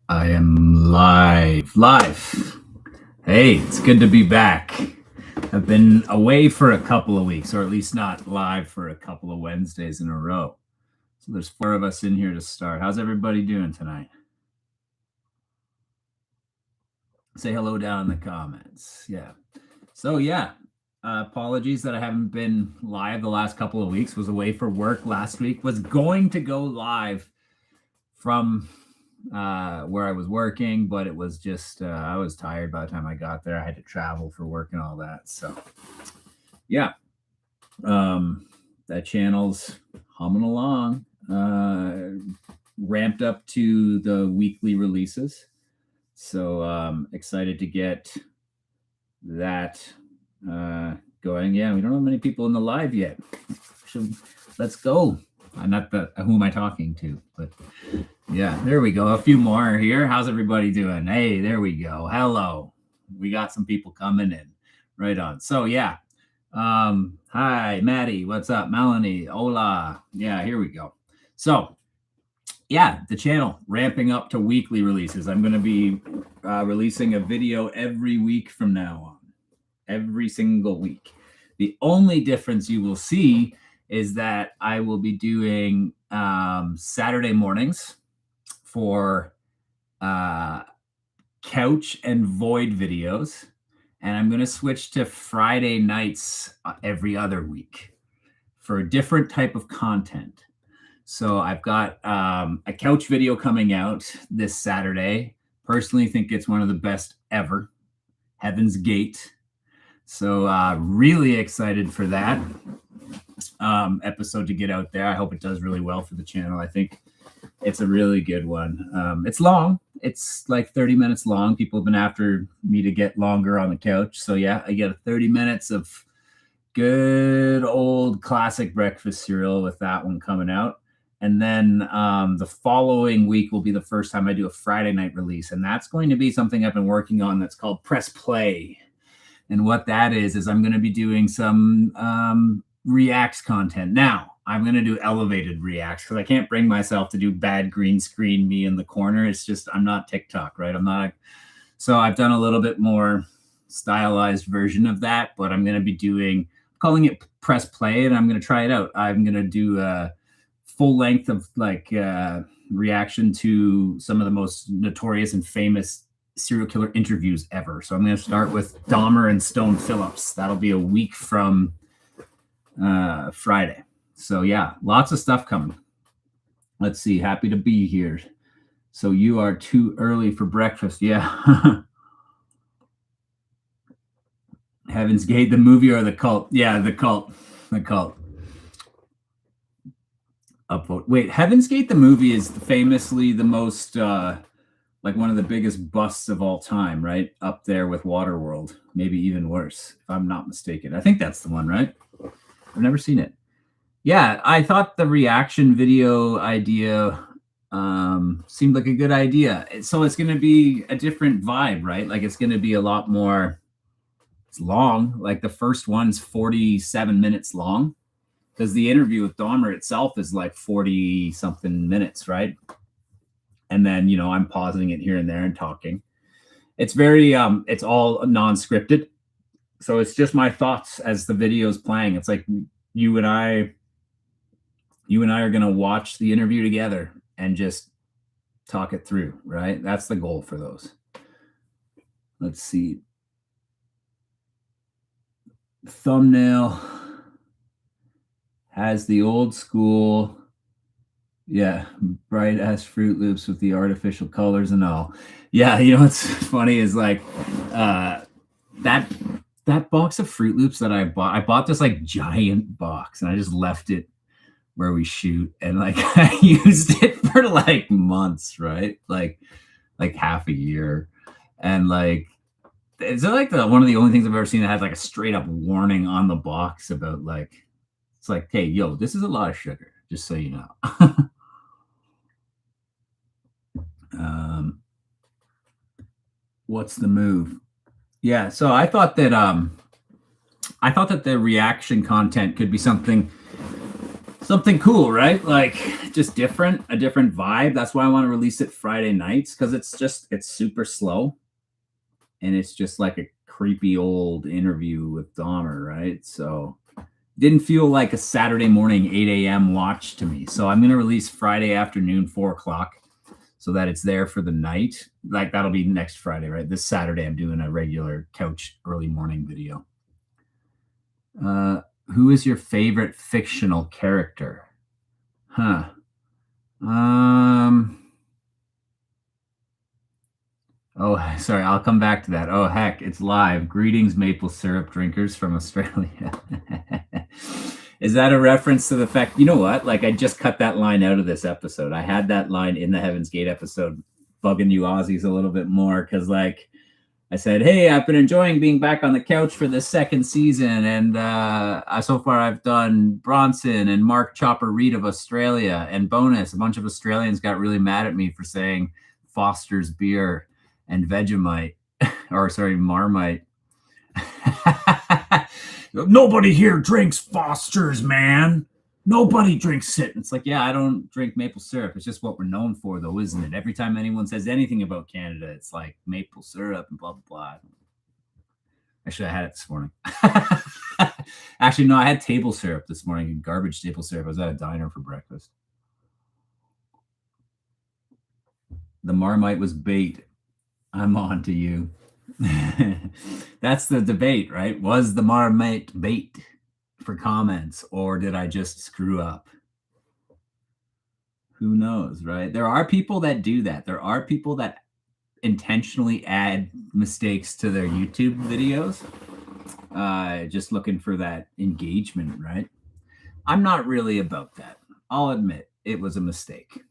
I am live. Hey, it's good to be back. I've been away for a couple of weeks, or at least not live for a couple of Wednesdays in a row. So there's four of us in here to start. How's everybody doing tonight? Say hello down in the comments. Yeah. So yeah, apologies that I haven't been live the last couple of weeks. Was away for work last week. Was going to go live from where I was working, but it was just I was tired by the time I got there. I had to travel for work and all that. So yeah, that channel's humming along. Ramped up to the weekly releases. So excited to get that going. Yeah, we don't have many people in the live yet. Let's go. Not the who am I talking to, but yeah, there we go. A few more here. How's everybody doing? Hey, there we go. Hello. We got some people coming in. Right on. So yeah. Hi, Maddie. What's up? Melanie. Hola. Yeah, here we go. So yeah, the channel ramping up to weekly releases. I'm going to be releasing a video every week from now on. Every single week. The only difference you will see is that I will be doing Saturday mornings for couch and void videos, and I'm going to switch to Friday nights every other week for a different type of content. So I've got a couch video coming out this Saturday. Personally think it's one of the best ever. Heaven's Gate. So really excited for that episode to get out there. I hope it does really well for the channel. I think it's a really good one. It's long. It's like 30 minutes long. People have been after me to get longer on the couch. So yeah, I get 30 minutes of good old classic breakfast cereal with that one coming out. And then the following week will be the first time I do a Friday night release. And that's going to be something I've been working on that's called Press Play. And what that is I'm going to be doing some reacts content. Now, I'm going to do elevated reacts because I can't bring myself to do bad green screen me in the corner. It's just, I'm not TikTok, right? I'm not. So I've done a little bit more stylized version of that, but I'm going to be calling it Press Play, and I'm going to try it out. I'm going to do a full length of reaction to some of the most notorious and famous serial killer interviews ever. So I'm going to start with Dahmer and Stone Phillips. That'll be a week from Friday. So yeah, lots of stuff coming. Let's see. Happy to be here. So you are too early for breakfast. Yeah. Heaven's Gate, the movie or the cult? Yeah, the cult. The cult. Upvote. Wait, Heaven's Gate, the movie, is famously the most like one of the biggest busts of all time, right? Up there with Waterworld, maybe even worse, if I'm not mistaken. I think that's the one, right? I've never seen it. Yeah, I thought the reaction video idea seemed like a good idea. So it's going to be a different vibe, right? Like it's going to be a lot more, it's long. Like the first one's 47 minutes long because the interview with Dahmer itself is like 40 something minutes, right? And then, you know, I'm pausing it here and there and talking. It's very, it's all non-scripted. So it's just my thoughts as the video's playing. It's like you and I are going to watch the interview together and just talk it through, right? That's the goal for those. Let's see. Thumbnail has the old school, yeah, bright ass Fruit Loops with the artificial colors and all. Yeah, you know what's funny is like that box of Fruit Loops that I bought this like giant box and I just left it where we shoot, and like I used it for like months, right? Like half a year. And like it's like one of the only things I've ever seen that has like a straight up warning on the box about like, it's like, hey, yo, this is a lot of sugar, just so you know. What's the move? Yeah, so I thought that the reaction content could be something something cool, right? Like just a different vibe. That's why I want to release it Friday nights, because it's super slow and it's just like a creepy old interview with Dahmer, right? So didn't feel like a Saturday morning 8 a.m. watch to me. So I'm gonna release Friday afternoon 4 o'clock, so that it's there for the night. Like that'll be next Friday, right? This Saturday I'm doing a regular couch early morning video. Who is your favorite fictional character? Huh. Um. Oh, sorry. I'll come back to that. Oh, heck, it's live. Greetings, maple syrup drinkers from Australia. Is that a reference to the fact? You know what? Like, I just cut that line out of this episode. I had that line in the Heaven's Gate episode, bugging you Aussies a little bit more because, like, I said, hey, I've been enjoying being back on the couch for this second season. And so far I've done Bronson and Mark Chopper Reed of Australia. And bonus, a bunch of Australians got really mad at me for saying Foster's beer and Vegemite, or sorry, Marmite. Nobody here drinks Foster's, man. Nobody drinks it. It's like, yeah, I don't drink maple syrup. It's just what we're known for, though, isn't it? Every time anyone says anything about Canada, it's like maple syrup and blah, blah, blah. Actually, I had it this morning. Actually, no, I had table syrup this morning, garbage table syrup. I was at a diner for breakfast. The Marmite was bait. I'm on to you. That's the debate, right? Was the Marmite bait for comments, or did I just screw up? Who knows, right? There are people that do that. There are people that intentionally add mistakes to their YouTube videos, just looking for that engagement, right? I'm not really about that. I'll admit it was a mistake.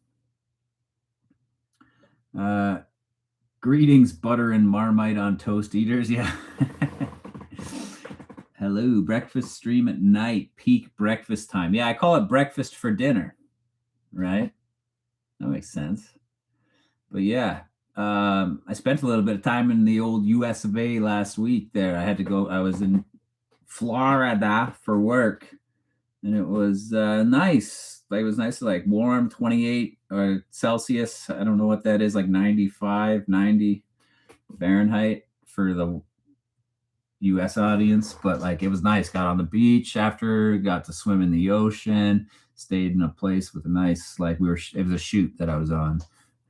Greetings, butter and Marmite on toast eaters. Yeah. Hello, breakfast stream at night, peak breakfast time. Yeah, I call it breakfast for dinner, right? That makes sense. But yeah, I spent a little bit of time in the old US of A last week there. I was in Florida for work, and it was nice. Like, it was nice, like warm, 28 Celsius. I don't know what that is, like 95, 90 Fahrenheit for the US audience, but like it was nice. Got on the beach after, got to swim in the ocean, stayed in a place with a nice, like it was a shoot that I was on,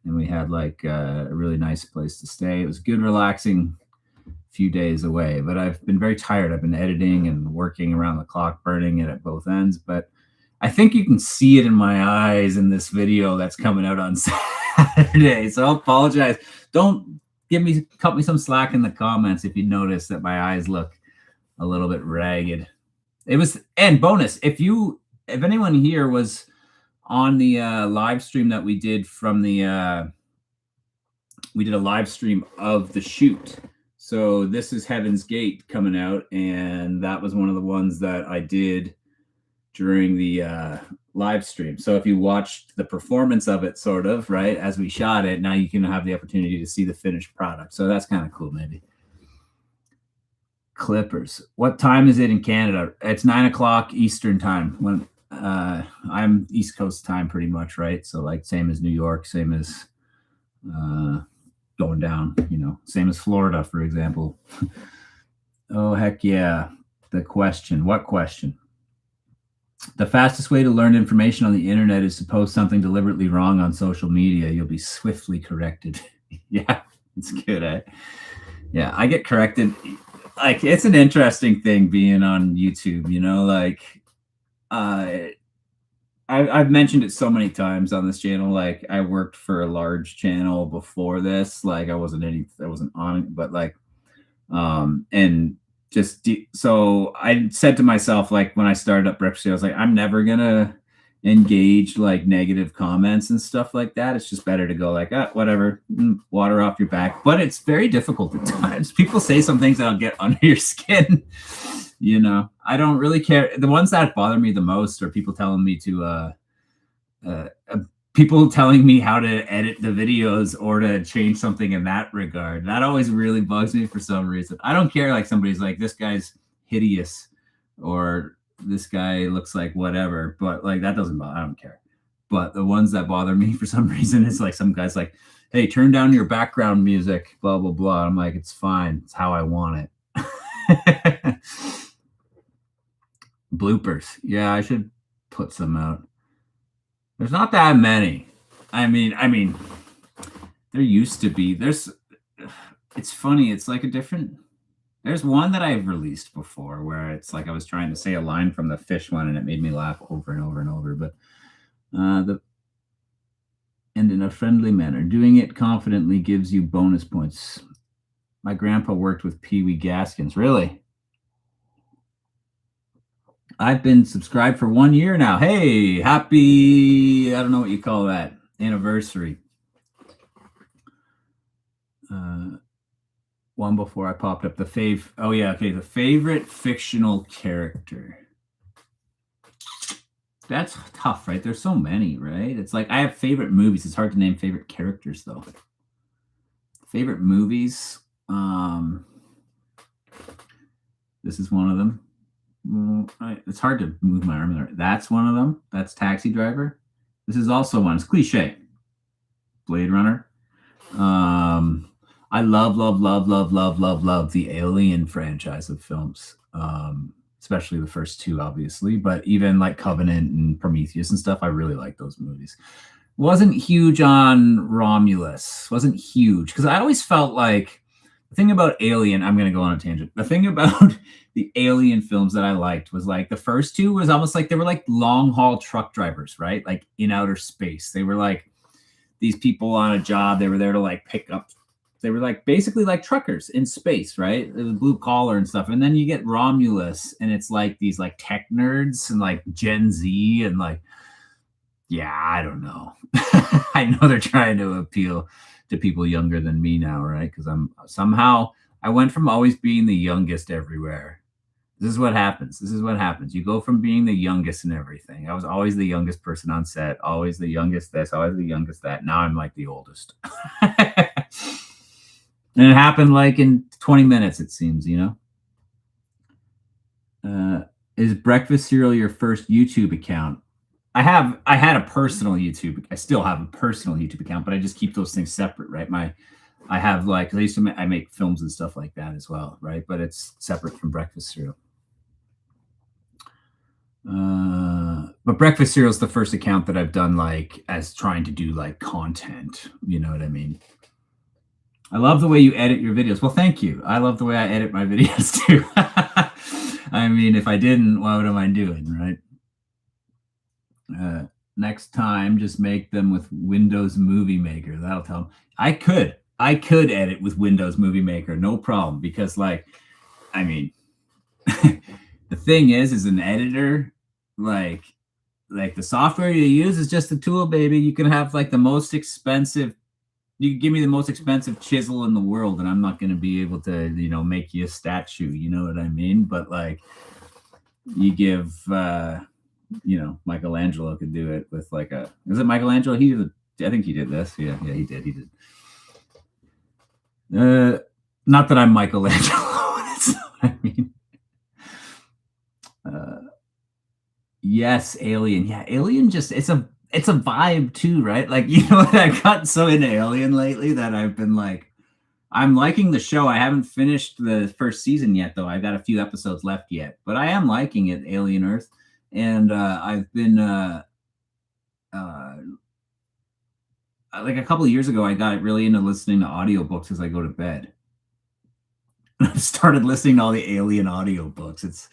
and we had like a really nice place to stay. It was good, relaxing few days away, but I've been very tired. I've been editing and working around the clock, burning it at both ends, but I think you can see it in my eyes in this video that's coming out on Saturday. So I'll apologize. Don't cut me some slack in the comments if you notice that my eyes look a little bit ragged. And bonus, if anyone here was on the live stream that we did from the we did a live stream of the shoot. So this is Heaven's Gate coming out, and that was one of the ones that I did during the live stream. So if you watched the performance of it, sort of, right, as we shot it, now you can have the opportunity to see the finished product. So that's kind of cool, maybe. Clippers. What time is it in Canada? It's 9 o'clock Eastern time. When I'm East Coast time pretty much, right? So like same as New York, same as going down, same as Florida, for example. Oh, heck yeah. The question. What question? The fastest way to learn information on the internet is to post something deliberately wrong on social media. You'll be swiftly corrected. Yeah, it's good, eh? Yeah, I get corrected. Like, it's an interesting thing being on YouTube, like, I've mentioned it so many times on this channel. Like, I worked for a large channel before this. Like, I wasn't on it, but like, and so I said to myself, like, when I started up Breakfast, I was like, I'm never gonna engage like negative comments and stuff like that. It's just better to go like, whatever, water off your back. But it's very difficult at times. People say some things that'll get under your skin. I don't really care. The ones that bother me the most are people telling me people telling me how to edit the videos or to change something in that regard. That always really bugs me for some reason. I don't care, like somebody's like, this guy's hideous, or this guy looks like whatever, but like that doesn't bother. I don't care. But the ones that bother me for some reason, it's like some guy's like, "Hey, turn down your background music," blah blah blah. I'm like, it's fine. It's how I want it. Bloopers. Yeah, I should put some out. There's not that many. I mean, there used to be. It's funny. It's like a different. There's one that I've released before where it's like I was trying to say a line from the fish one, and it made me laugh over and over and over. But the and in a friendly manner, doing it confidently gives you bonus points. My grandpa worked with Pee Wee Gaskins. Really? I've been subscribed for 1 year now. Hey, happy, I don't know what you call that, anniversary. One before I popped up the oh yeah, okay, the favorite fictional character. That's tough, right? There's so many, right? It's like I have favorite movies. It's hard to name favorite characters though. Favorite movies. This is one of them. It's hard to move my arm there. That's one of them. That's Taxi Driver. This is also one. It's cliche. Blade Runner. I love the Alien franchise of films. Especially the first two, obviously, but even like Covenant and Prometheus and stuff, I really like those movies. Wasn't huge on Romulus. Wasn't huge because I always felt like the thing about Alien, I'm going to go on a tangent. The thing about the Alien films that I liked was like the first two was almost like they were like long haul truck drivers, right? Like in outer space. They were like these people on a job. They were there to like pick up. They were like basically like truckers in space, right? It was blue collar and stuff. And then you get Romulus and it's like these like tech nerds and like Gen Z and like, yeah, I don't know. I know they're trying to appeal to people younger than me now, right? Because I went from always being the youngest everywhere. This is what happens. You go from being the youngest in everything. I was always the youngest person on set, always the youngest this, always the youngest that. Now I'm like the oldest. And it happened like in 20 minutes, it seems, you know? Is breakfast cereal your first YouTube account? I had a personal YouTube. I still have a personal YouTube account, but I just keep those things separate, right? I have like, I make films and stuff like that as well, right? But it's separate from breakfast cereal. But breakfast cereal is the first account that I've done like as trying to do like content. You know what I mean? I love the way you edit your videos. Well, thank you. I love the way I edit my videos too. I mean, if I didn't, what am I doing, right? Next time, just make them with Windows Movie Maker. That'll tell them. I could edit with Windows Movie Maker, no problem. Because, like, I mean, the thing is an editor, like the software you use is just a tool, baby. You can have like the most expensive. You can give me the most expensive chisel in the world, and I'm not going to be able to, you know, make you a statue. You know what I mean? But like, you give. You know, Michelangelo could do it with like is it Michelangelo? I think he did this. Yeah, he did. Not that I'm Michelangelo. That's what I mean. Yes, Alien. Yeah, Alien just it's a vibe too, right? Like, you know what? I got so into Alien lately that I've been like, I'm liking the show. I haven't finished the first season yet, though. I've got a few episodes left yet, but I am liking it, Alien Earth. And I've been like a couple of years ago, I got really into listening to audiobooks as I go to bed. I've started listening to all the Alien audiobooks.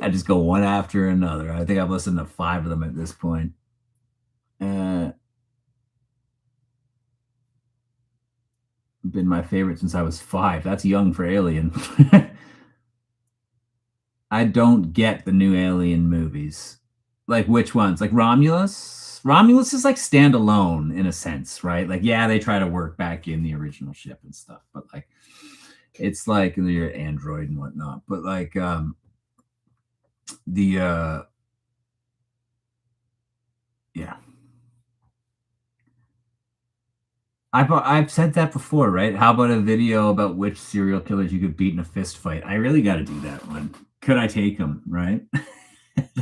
I just go one after another. I think I've listened to 5 of them at this point. Been my favorite since I was 5. That's young for Alien. I don't get the new Alien movies. Like, which ones? Like Romulus? Romulus is like standalone in a sense, right? Like, yeah, they try to work back in the original ship and stuff, but like, it's like your android and whatnot. But like, yeah. I've said that before, right? How about a video about which serial killers you could beat in a fist fight? I really got to do that one. Could I take them, right?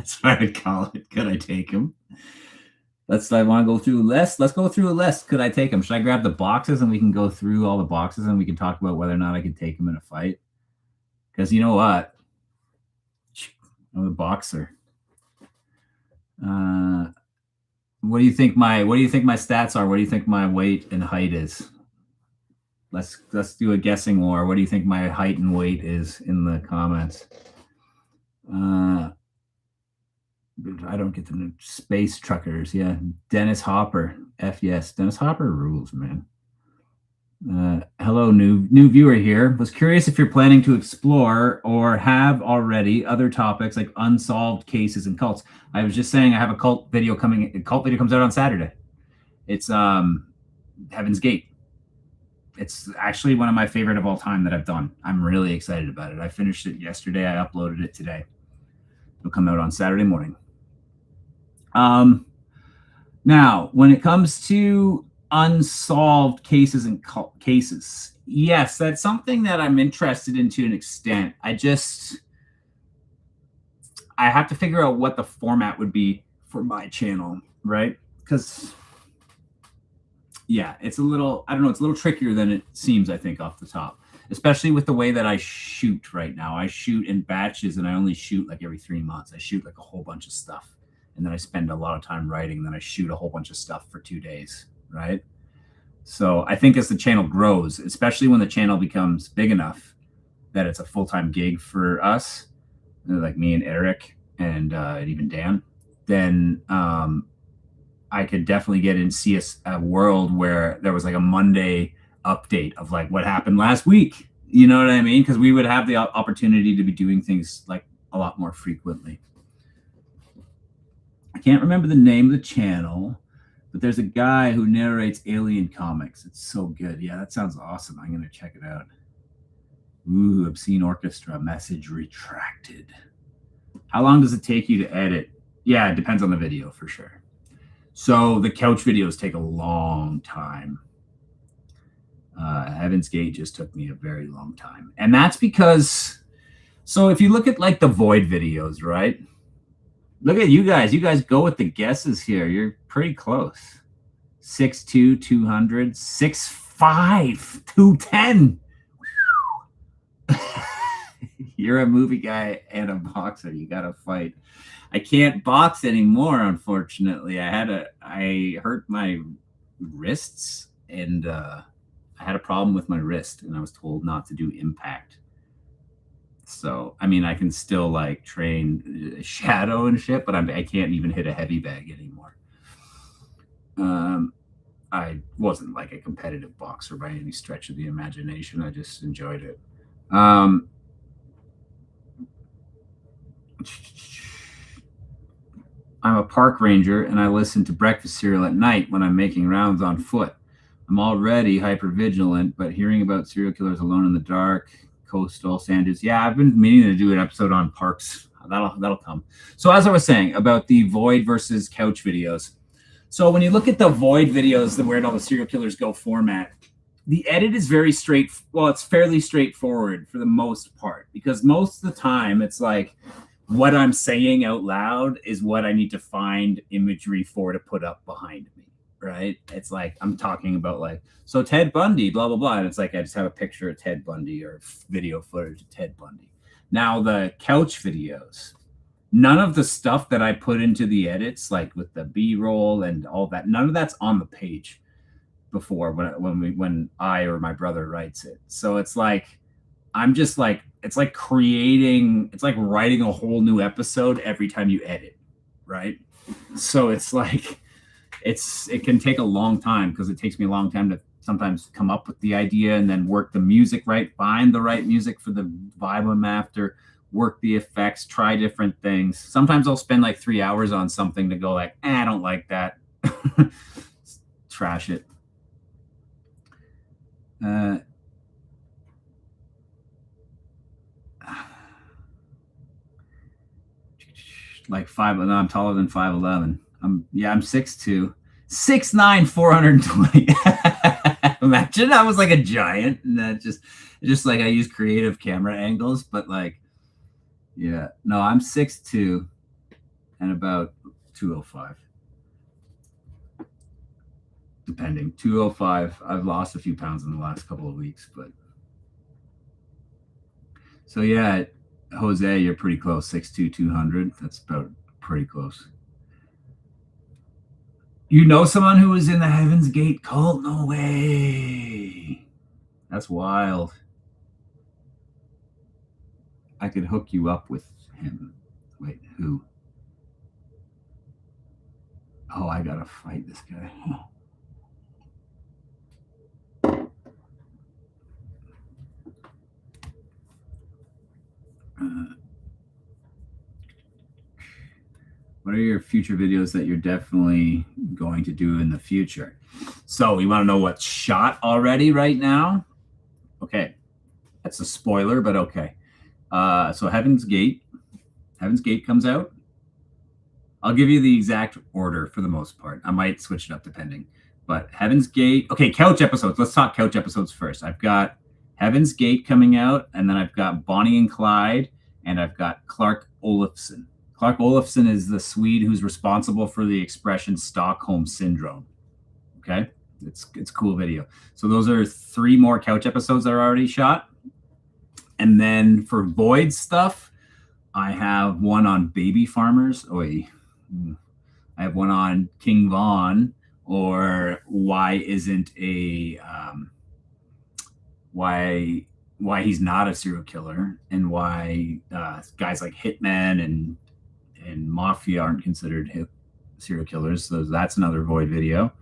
That's what I'd call it. Could I take him? I want to go through a list. Let's go through a list. Could I take him? Should I grab the boxes and we can go through all the boxes and we can talk about whether or not I could take him in a fight? Because you know what? I'm a boxer. What do you think my stats are? What do you think my weight and height is? Let's do a guessing war. What do you think my height and weight is in the comments? I don't get the space truckers. Yeah. Dennis Hopper. F yes. Dennis Hopper rules, man. Hello, new viewer here. Was curious if you're planning to explore or have already other topics like unsolved cases and cults. I was just saying I have a cult video coming. A cult video comes out on Saturday. It's Heaven's Gate. It's actually one of my favorite of all time that I've done. I'm really excited about it. I finished it yesterday. I uploaded it today. It'll come out on Saturday morning. Now, when it comes to unsolved cases and cult cases, yes, that's something that I'm interested in to an extent. I have to figure out what the format would be for my channel, right? Because yeah, it's a little, I don't know, it's a little trickier than it seems, I think, off the top, especially with the way that I shoot right now. I shoot in batches and I only shoot like every 3 months. I shoot like a whole bunch of stuff and then I spend a lot of time writing and then I shoot a whole bunch of stuff for 2 days, right? So I think as the channel grows, especially when the channel becomes big enough that it's a full-time gig for us, like me and Eric and even Dan, then I could definitely get in, see a world where there was like a Monday update of like what happened last week. You know what I mean? Because we would have the opportunity to be doing things like a lot more frequently. I can't remember the name of the channel, but there's a guy who narrates alien comics. It's so good. Yeah, that sounds awesome. I'm going to check it out. Ooh, Obscene Orchestra, message retracted. How long does it take you to edit? Yeah, it depends on the video for sure. So the couch videos take a long time. Heaven's Gate just took me a very long time. And that's because, so if you look at like the Void videos, right? Look at you guys. You guys go with the guesses here. You're pretty close. 6'2", 200, 6'5", 210. You're a movie guy and a boxer. You got to fight. I can't box anymore, unfortunately. I hurt my wrists and I had a problem with my wrist and I was told not to do impact. So, I mean, I can still like train shadow and shit, but I can't even hit a heavy bag anymore. I wasn't like a competitive boxer by any stretch of the imagination. I just enjoyed it. I'm a park ranger and I listen to breakfast cereal at night when I'm making rounds on foot. I'm already hyper vigilant, but hearing about serial killers alone in the dark, coastal sand dunes. Yeah, I've been meaning to do an episode on parks. That'll come. So as I was saying about the Void versus couch videos. So when you look at the Void videos, the Where All the Serial Killers Go format, the edit is very it's fairly straightforward for the most part, because most of the time it's like what I'm saying out loud is what I need to find imagery for to put up behind me, right? It's like I'm talking about like, so Ted Bundy, blah, blah, blah. And it's like I just have a picture of Ted Bundy or video footage of Ted Bundy. Now the couch videos, none of the stuff that I put into the edits, like with the B-roll and all that, none of that's on the page before when I or my brother writes it. So it's like I'm just like, it's like writing a whole new episode every time you edit, right? So it's like it can take a long time, because it takes me a long time to sometimes come up with the idea and then work the music right, find the right music for the vibe I'm after, work the effects, try different things. Sometimes I'll spend like 3 hours on something to go like, I don't like that. Trash it. Like I'm taller than 5'11". I'm 6'2", 6'9", 420. Imagine I was like a giant, and that just like I use creative camera angles, but like, yeah, no, I'm 6'2", and about 205. Depending. 205. I've lost a few pounds in the last couple of weeks, but so yeah, Jose, you're pretty close. 6'2", 200. That's about pretty close. You know someone who was in the Heaven's Gate cult? No way. That's wild. I could hook you up with him. Wait, who? Oh, I gotta fight this guy. What are your future videos that you're definitely going to do in the future? So you want to know what's shot already right now? Okay. That's a spoiler, but okay. So Heaven's Gate comes out. I'll give you the exact order for the most part. I might switch it up depending. But Heaven's Gate. Okay, couch episodes. Let's talk couch episodes first. I've got Heaven's Gate coming out, and then I've got Bonnie and Clyde, and I've got Clark Olofsson. Clark Olofsson is the Swede who's responsible for the expression Stockholm Syndrome. Okay? It's a cool video. So those are 3 more couch episodes that are already shot. And then for Void stuff, I have one on baby farmers. I have one on King Von, or why isn't a why he's not a serial killer, and why guys like Hitman and Mafia aren't considered serial killers. So that's another Void video.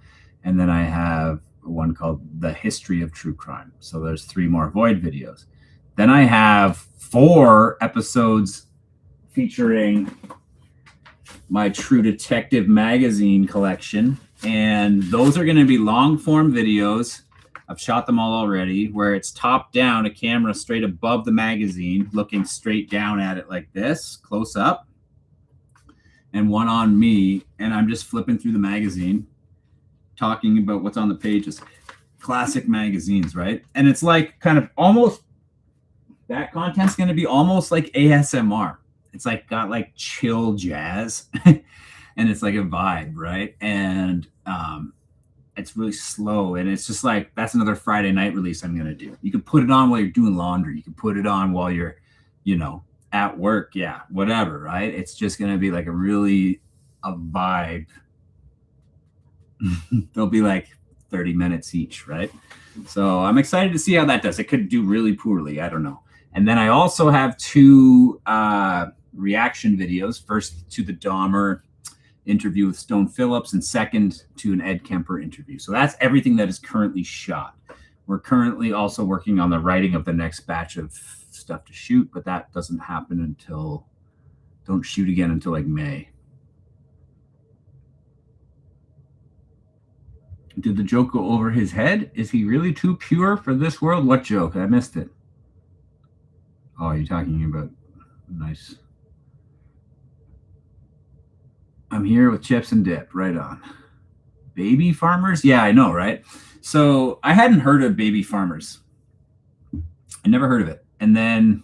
And then I have one called The History of True Crime. So there's 3 more Void videos. Then I have 4 episodes featuring my True Detective magazine collection. And those are going to be long form videos. I've shot them all already, where it's top down, a camera straight above the magazine, looking straight down at it like this, close up, and one on me. And I'm just flipping through the magazine, talking about what's on the pages. Classic magazines, right? And it's like kind of almost, that content's going to be almost like ASMR. It's like got like chill jazz and it's like a vibe, right? And it's really slow, and it's just like, that's another Friday night release I'm going to do. You can put it on while you're doing laundry. You can put it on while you're, at work. Yeah, whatever, right? It's just going to be like a vibe. They'll be like 30 minutes each, right? So I'm excited to see how that does. It could do really poorly. I don't know. And then I also have 2 reaction videos. First to the Dahmer interview with Stone Phillips, and second to an Ed Kemper interview. So that's everything that is currently shot. We're currently also working on the writing of the next batch of stuff to shoot, but that doesn't happen don't shoot again until like May. Did the joke go over his head? Is he really too pure for this world? What joke? I missed it. Oh, you're talking about nice. I'm here with chips and dip. Right on. Baby farmers? Yeah, I know, right? So I hadn't heard of baby farmers. I never heard of it. And then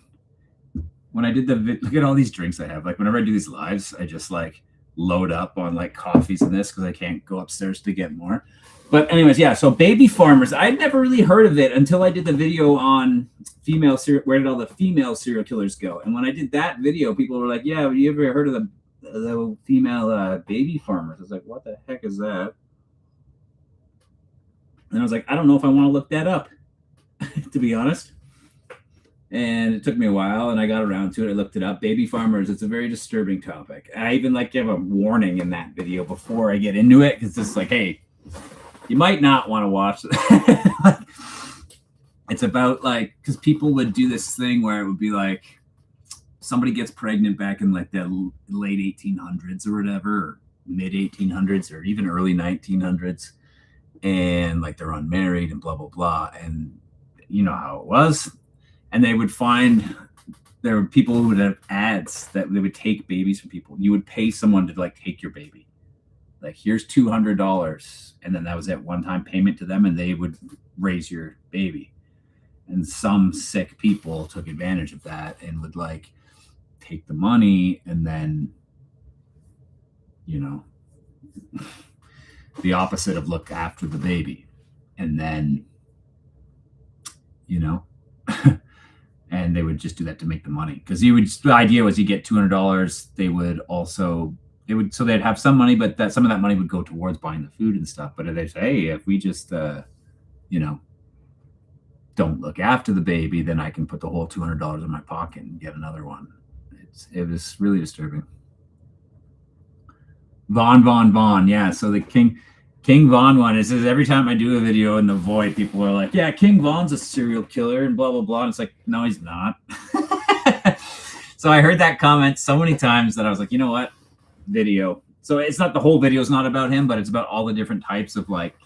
when I did look at all these drinks I have. Like whenever I do these lives, I just like load up on like coffees and this because I can't go upstairs to get more. But anyways, yeah. So baby farmers, I'd never really heard of it until I did the video on where did all the female serial killers go? And when I did that video, people were like, "Yeah, have you ever heard of the female baby farmers?" I was like, "What the heck is that?" And I was like, "I don't know if I want to look that up," to be honest. And it took me a while, and I got around to it. I looked it up. Baby farmers, it's a very disturbing topic. I even give a warning in that video before I get into it, because it's like, hey, you might not want to watch it. It's about because people would do this thing where it would be like somebody gets pregnant back in like the late 1800s or whatever, or mid 1800s, or even early 1900s, and they're unmarried and blah blah blah, and you know how it was. And they would find there were people who would have ads that they would take babies from people. You would pay someone to take your baby. Here's $200, and then that was that one-time payment to them, and they would raise your baby. And some sick people took advantage of that and would take the money and then you know, the opposite of look after the baby. And then, you know, and they would just do that to make the money. Because the idea was you get $200. They would also, so they'd have some money, but some of that money would go towards buying the food and stuff. But they say, hey, if we just, you know, don't look after the baby, then I can put the whole $200 in my pocket and get another one. It was really disturbing. Vaughn. Yeah. So the King Vaughn one is every time I do a video in the void, people are like, yeah, King Vaughn's a serial killer and blah, blah, blah. And it's like, no, he's not. So I heard that comment so many times that I was like, you know what? Video. So it's not, the whole video is not about him, but it's about all the different types of, like,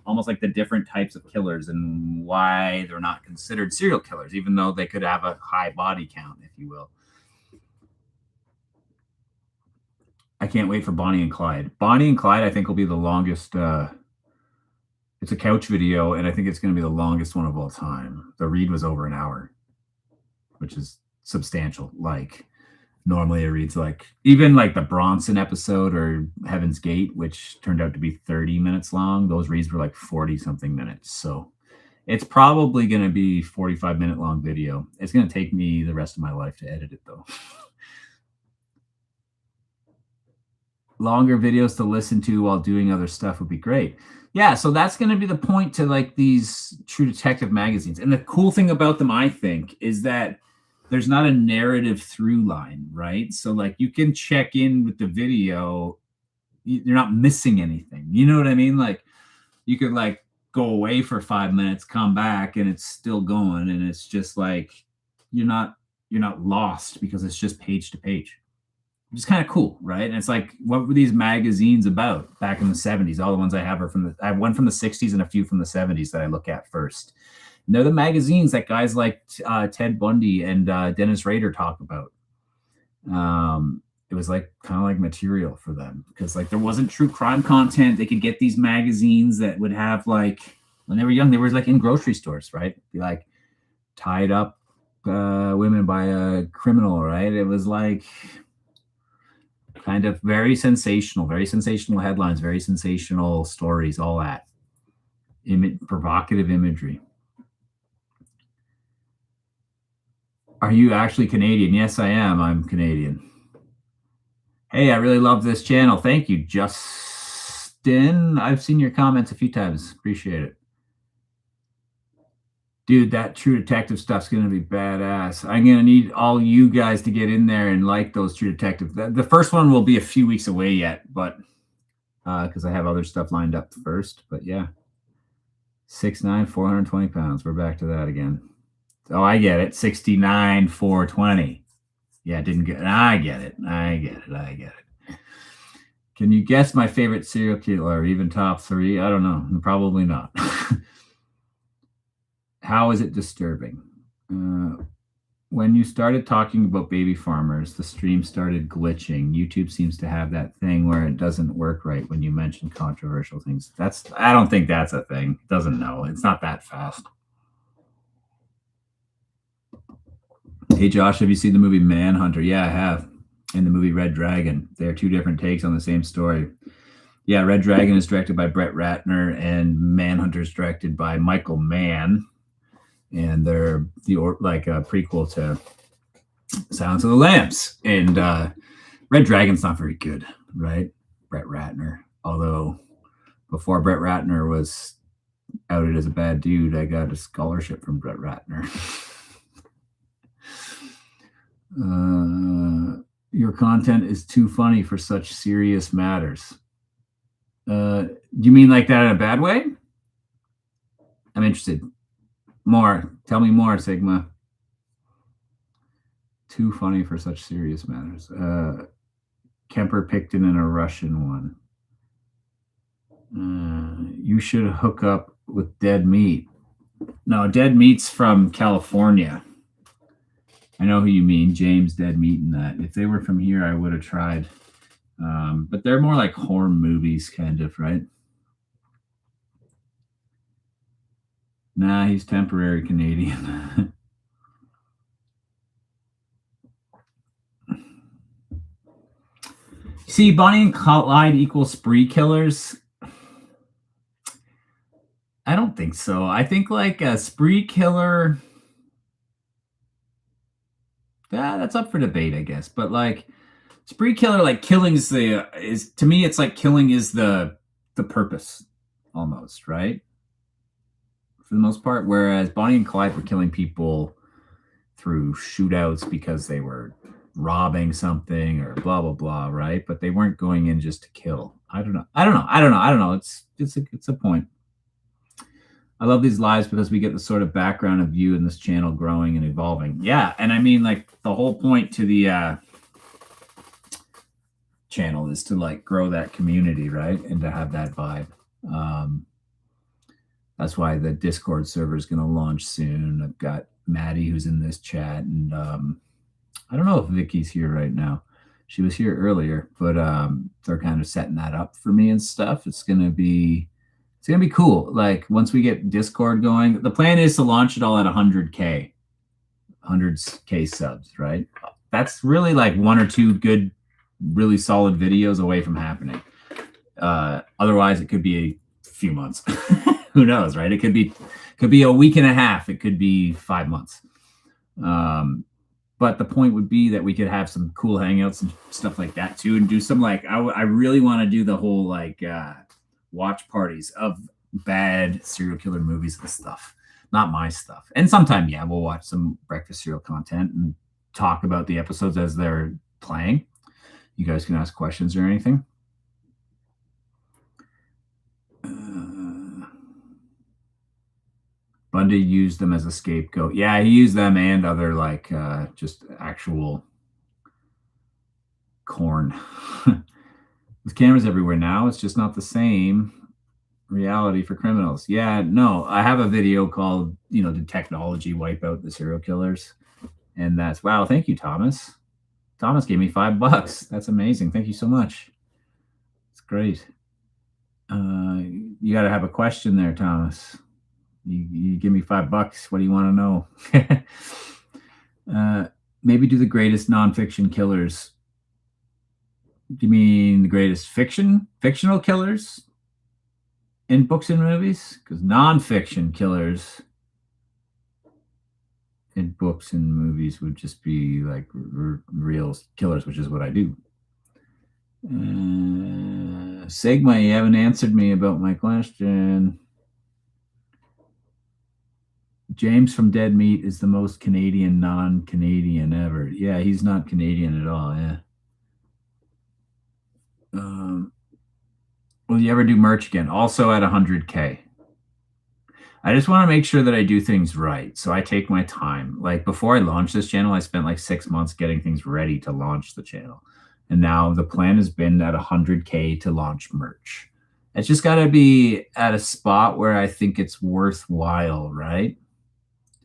almost like the different types of killers and why they're not considered serial killers, even though they could have a high body count, if you will. I can't wait for Bonnie and Clyde. Bonnie and Clyde, I think, will be the longest. It's a couch video, and I think it's going to be the longest one of all time. The read was over an hour, which is substantial. Like, normally it reads like, even like the Bronson episode or Heaven's Gate, which turned out to be 30 minutes long. Those reads were like 40-something minutes. So it's probably going to be 45-minute long video. It's going to take me the rest of my life to edit it, though. Longer videos to listen to while doing other stuff would be great. Yeah, so that's going to be the point to like these True Detective magazines. And the cool thing about them, I think, is that there's not a narrative through line, right? So like you can check in with the video. You're not missing anything. You know what I mean? Like you could like go away for 5 minutes, come back, and it's still going. And it's just like, you're not lost because it's just page to page. Which is kind of cool, right? And it's like, what were these magazines about back in the 70s? All the ones I have are I have one from the 60s and a few from the 70s that I look at first. And they're the magazines that guys like Ted Bundy and Dennis Rader talk about. It was like kind of like material for them because like there wasn't true crime content. They could get these magazines that would have like, when they were young, they were like in grocery stores, right? Be like tied up women by a criminal, right? It was like kind of very sensational headlines, very sensational stories, all that provocative imagery. Are you actually Canadian? Yes, I am. I'm Canadian. Hey, I really love this channel. Thank you, Justin. I've seen your comments a few times. Appreciate it. Dude, that True Detective stuff's going to be badass. I'm going to need all you guys to get in there and like those True Detective. The first one will be a few weeks away yet, but because I have other stuff lined up first. But yeah, 6'9", 420 pounds. We're back to that again. Oh, I get it. 69, 420. Yeah, didn't get it. I get it. Can you guess my favorite serial killer or even top 3? I don't know. Probably not. How is it disturbing? When you started talking about baby farmers, the stream started glitching. YouTube seems to have that thing where it doesn't work right when you mention controversial things. I don't think that's a thing. It doesn't know. It's not that fast. Hey, Josh, have you seen the movie Manhunter? Yeah, I have. And the movie Red Dragon. They're two different takes on the same story. Yeah, Red Dragon is directed by Brett Ratner, and Manhunter is directed by Michael Mann. And they're like a prequel to Silence of the Lambs. And Red Dragon's not very good, right? Brett Ratner. Although before Brett Ratner was outed as a bad dude, I got a scholarship from Brett Ratner. Your content is too funny for such serious matters. Do you mean like that in a bad way? I'm interested. More. Tell me more, Sigma. Too funny for such serious matters. Kemper Picton and a Russian one. You should hook up with Dead Meat. No, Dead Meat's from California. I know who you mean, James Dead Meat and that. If they were from here, I would have tried. But they're more like horror movies, kind of, right? Nah, he's temporary Canadian. See, Bonnie and Clyde equal spree killers. I don't think so. I think like a spree killer. Yeah, that's up for debate, I guess. But like spree killer, like killing is to me, it's like killing is the purpose almost, right? For the most part. Whereas Bonnie and Clyde were killing people through shootouts because they were robbing something or blah blah blah, right? But they weren't going in just to kill. I don't know. It's a point. I love these lives because we get the sort of background of you and this channel growing and evolving. Yeah, and I mean, like the whole point to the channel is to like grow that community, right, and to have that vibe. That's why the Discord server is going to launch soon. I've got Maddie who's in this chat, and I don't know if Vicky's here right now. She was here earlier, but they're kind of setting that up for me and stuff. It's gonna be cool. Like once we get Discord going, the plan is to launch it all at 100K subs, right? That's really like one or two good, really solid videos away from happening. Otherwise, it could be a few months. Who knows, right? It could be a week and a half. It could be 5 months. But the point would be that we could have some cool hangouts and stuff like that too, and do some like I really want to do the whole like watch parties of bad serial killer movies and stuff, not my stuff. And sometime, yeah, we'll watch some breakfast cereal content and talk about the episodes as they're playing. You guys can ask questions or anything. Bundy used them as a scapegoat. Yeah, he used them and other like just actual corn. With cameras everywhere now, it's just not the same reality for criminals. Yeah, no, I have a video called, did technology wipe out the serial killers? And that's, wow, thank you, Thomas. Thomas gave me $5. That's amazing. Thank you so much. It's great. You got to have a question there, Thomas. You give me $5. What do you want to know? Maybe do the greatest nonfiction killers. Do you mean the greatest fictional killers in books and movies? Because nonfiction killers in books and movies would just be like real killers, which is what I do. Sigma, you haven't answered me about my question. James from Dead Meat is the most Canadian non-Canadian ever. Yeah, he's not Canadian at all. Yeah. Will you ever do merch again? Also at 100K. I just want to make sure that I do things right. So I take my time. Like before I launched this channel, I spent like 6 months getting things ready to launch the channel. And now the plan has been at 100K to launch merch. It's just got to be at a spot where I think it's worthwhile, right?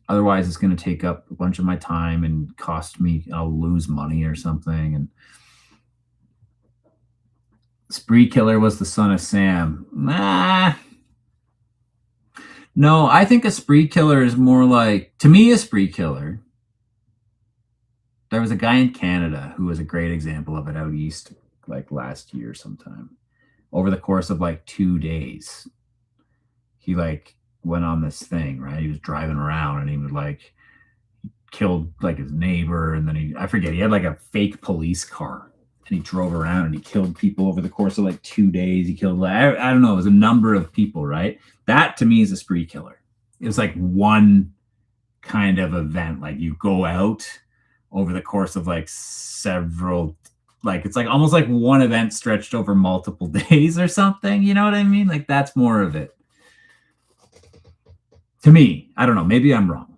Otherwise, it's going to take up a bunch of my time and cost me, I'll lose money or something. And Spree Killer was the son of Sam. Nah. No, I think a spree killer is more like, to me, a spree killer. There was a guy in Canada who was a great example of it out east, like last year sometime. Over the course of like 2 days, he like went on this thing, right? He was driving around and he would like killed like his neighbor, and then I forget, he had like a fake police car and he drove around and he killed people over the course of like 2 days. He killed, I don't know, it was a number of people, right? That to me is a spree killer. It was like one kind of event. Like you go out over the course of like several, like it's like almost like one event stretched over multiple days or something. You know what I mean? Like that's more of it. To me, I don't know. Maybe I'm wrong.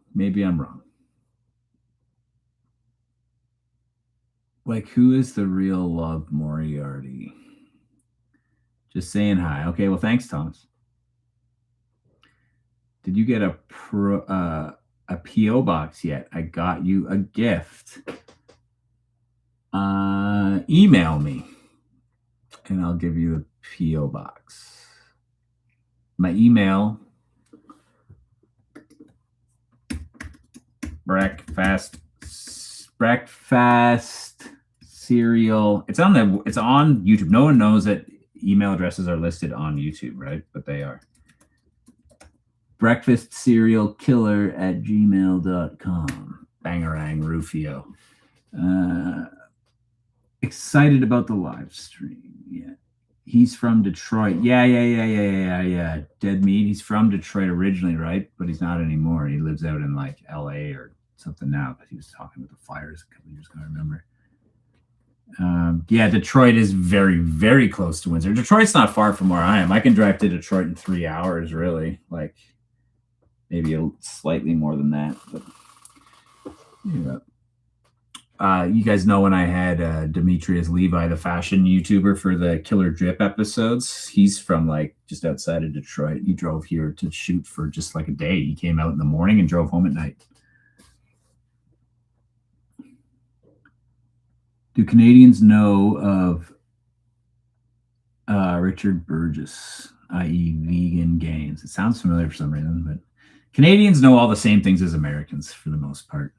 Like, who is the real Love Moriarty? Just saying hi. Okay, well, thanks, Thomas. Did you get a P.O. box yet? I got you a gift. Email me, and I'll give you the P.O. box. My email, breakfast Serial. It's on YouTube. No one knows that email addresses are listed on YouTube, right? But they are. Breakfast cereal killer at gmail.com. Bangarang Rufio. Excited about the live stream. Yeah. He's from Detroit. Yeah. Dead Meat. He's from Detroit originally, right? But he's not anymore. He lives out in like LA or something now. But he was talking with the Flyers a couple years ago, I remember. Yeah, Detroit is very, very close to Windsor. Detroit's not far from where I am. I can drive to Detroit in 3 hours, really. Like maybe slightly more than that. But yeah. You guys know when I had Demetrius Levi, the fashion YouTuber, for the Killer Drip episodes. He's from like just outside of Detroit. He drove here to shoot for just like a day. He came out in the morning and drove home at night. Do Canadians know of Richard Burgess, i.e. vegan gains? It sounds familiar for some reason, but Canadians know all the same things as Americans for the most part.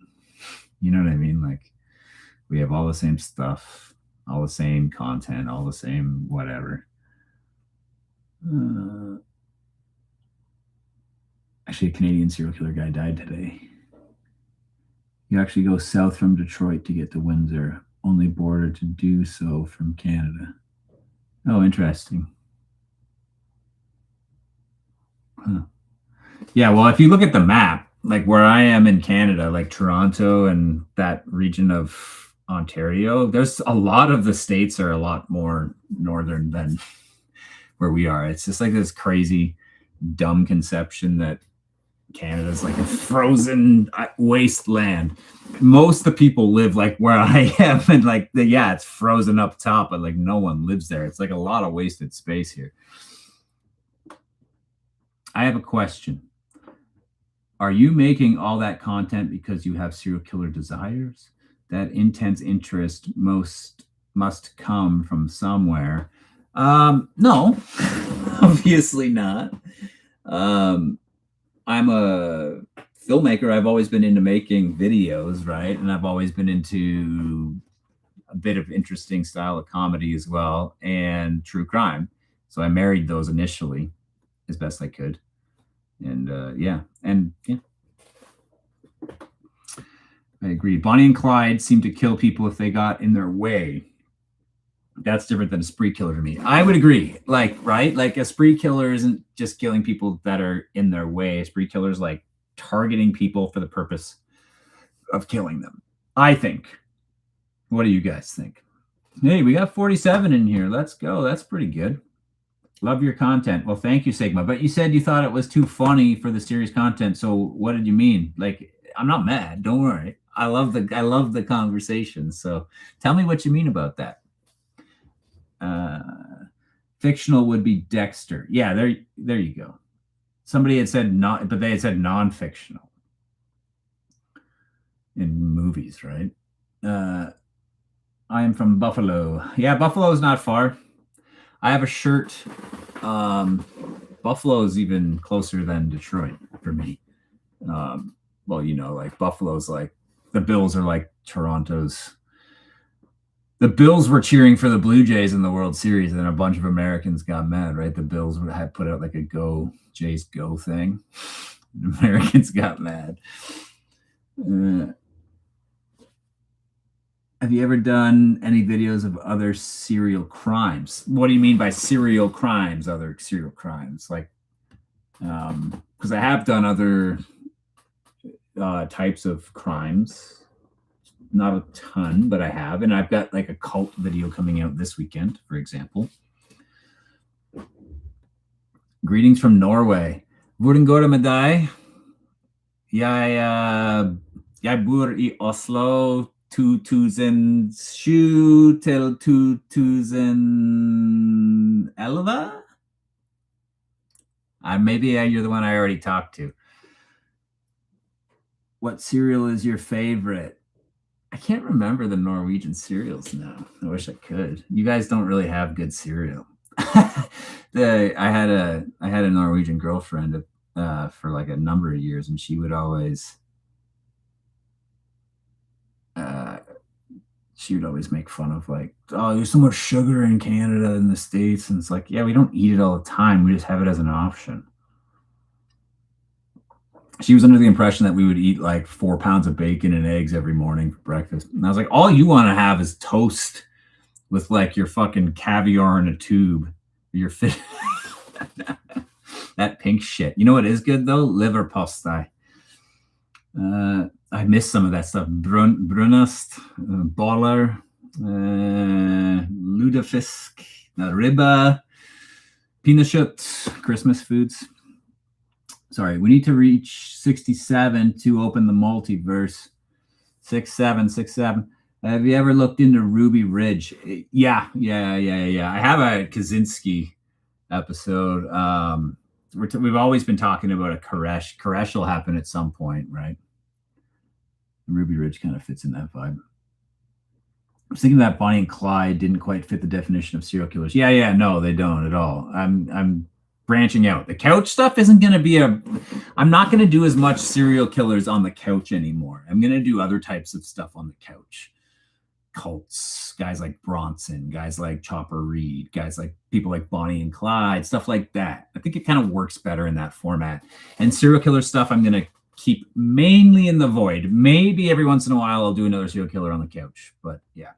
You know what I mean? Like we have all the same stuff, all the same content, all the same whatever. Actually, a Canadian serial killer guy died today. You actually go south from Detroit to get to Windsor. Only border to do so from Canada. Oh, interesting. Huh. Yeah, well, if you look at the map, like where I am in Canada, like Toronto and that region of Ontario, there's a lot of the states are a lot more northern than where we are. It's just like this crazy, dumb conception that Canada's like a frozen wasteland. Most of the people live like where I am, and like it's frozen up top, but like no one lives there. It's like a lot of wasted space here. I have a question. Are you making all that content because you have serial killer desires? That intense interest must come from somewhere. No, obviously not. I'm a filmmaker. I've always been into making videos, right? And I've always been into a bit of interesting style of comedy as well, and true crime. So I married those initially as best I could. And I agree. Bonnie and Clyde seem to kill people if they got in their way. That's different than a spree killer to me. I would agree. Like, right? Like a spree killer isn't just killing people that are in their way. A spree killer is like targeting people for the purpose of killing them, I think. What do you guys think? Hey, we got 47 in here. Let's go. That's pretty good. Love your content. Well, thank you, Sigma. But you said you thought it was too funny for the serious content. So what did you mean? Like, I'm not mad. Don't worry. I love the conversation. So tell me what you mean about that. Fictional would be Dexter. Yeah, there you go. Somebody had said not, but they had said non-fictional in movies, right? I am from Buffalo. Yeah, Buffalo is not far. I have a shirt. Buffalo is even closer than Detroit for me. Well, you know, like Buffalo's like the Bills are like Toronto's. The Bills were cheering for the Blue Jays in the World Series, and then a bunch of Americans got mad, right? The Bills had put out like a "Go Jays Go" thing. And Americans got mad. Have you ever done any videos of other serial crimes? What do you mean by serial crimes? Other serial crimes, like, because I have done other types of crimes. Not a ton, but I have, and I've got like a cult video coming out this weekend, for example. Greetings from Norway. Hvordan går det med deg? Jeg bor I Oslo 2007 til 2011. Maybe you're the one I already talked to. What cereal is your favorite? I can't remember the Norwegian cereals now. I wish I could. You guys don't really have good cereal. I had a Norwegian girlfriend for like a number of years, and she would always she would always make fun of like, oh, there's so much sugar in Canada and the States. And it's like, yeah, we don't eat it all the time. We just have it as an option. She was under the impression that we would eat like 4 pounds of bacon and eggs every morning for breakfast. And I was like, all you want to have is toast with like your fucking caviar in a tube. Your fit that pink shit. You know what is good though? Liver pasta. I miss some of that stuff. Brunast, Baller, Ludafisk, Ribba, Peanut, Christmas foods. Sorry, we need to reach 67 to open the multiverse. 6767. Have you ever looked into Ruby Ridge? Yeah. I have a Kaczynski episode. We've always been talking about a Koresh. Koresh will happen at some point, right? Ruby Ridge kind of fits in that vibe. I was thinking that Bonnie and Clyde didn't quite fit the definition of serial killers. Yeah, no, they don't at all. I'm branching out. The couch stuff isn't going to be I'm not going to do as much serial killers on the couch anymore. I'm going to do other types of stuff on the couch. Cults, guys like Bronson, guys like Chopper Reed, guys like people like Bonnie and Clyde, stuff like that. I think it kind of works better in that format. And serial killer stuff, I'm going to keep mainly in the void. Maybe every once in a while I'll do another serial killer on the couch, but yeah.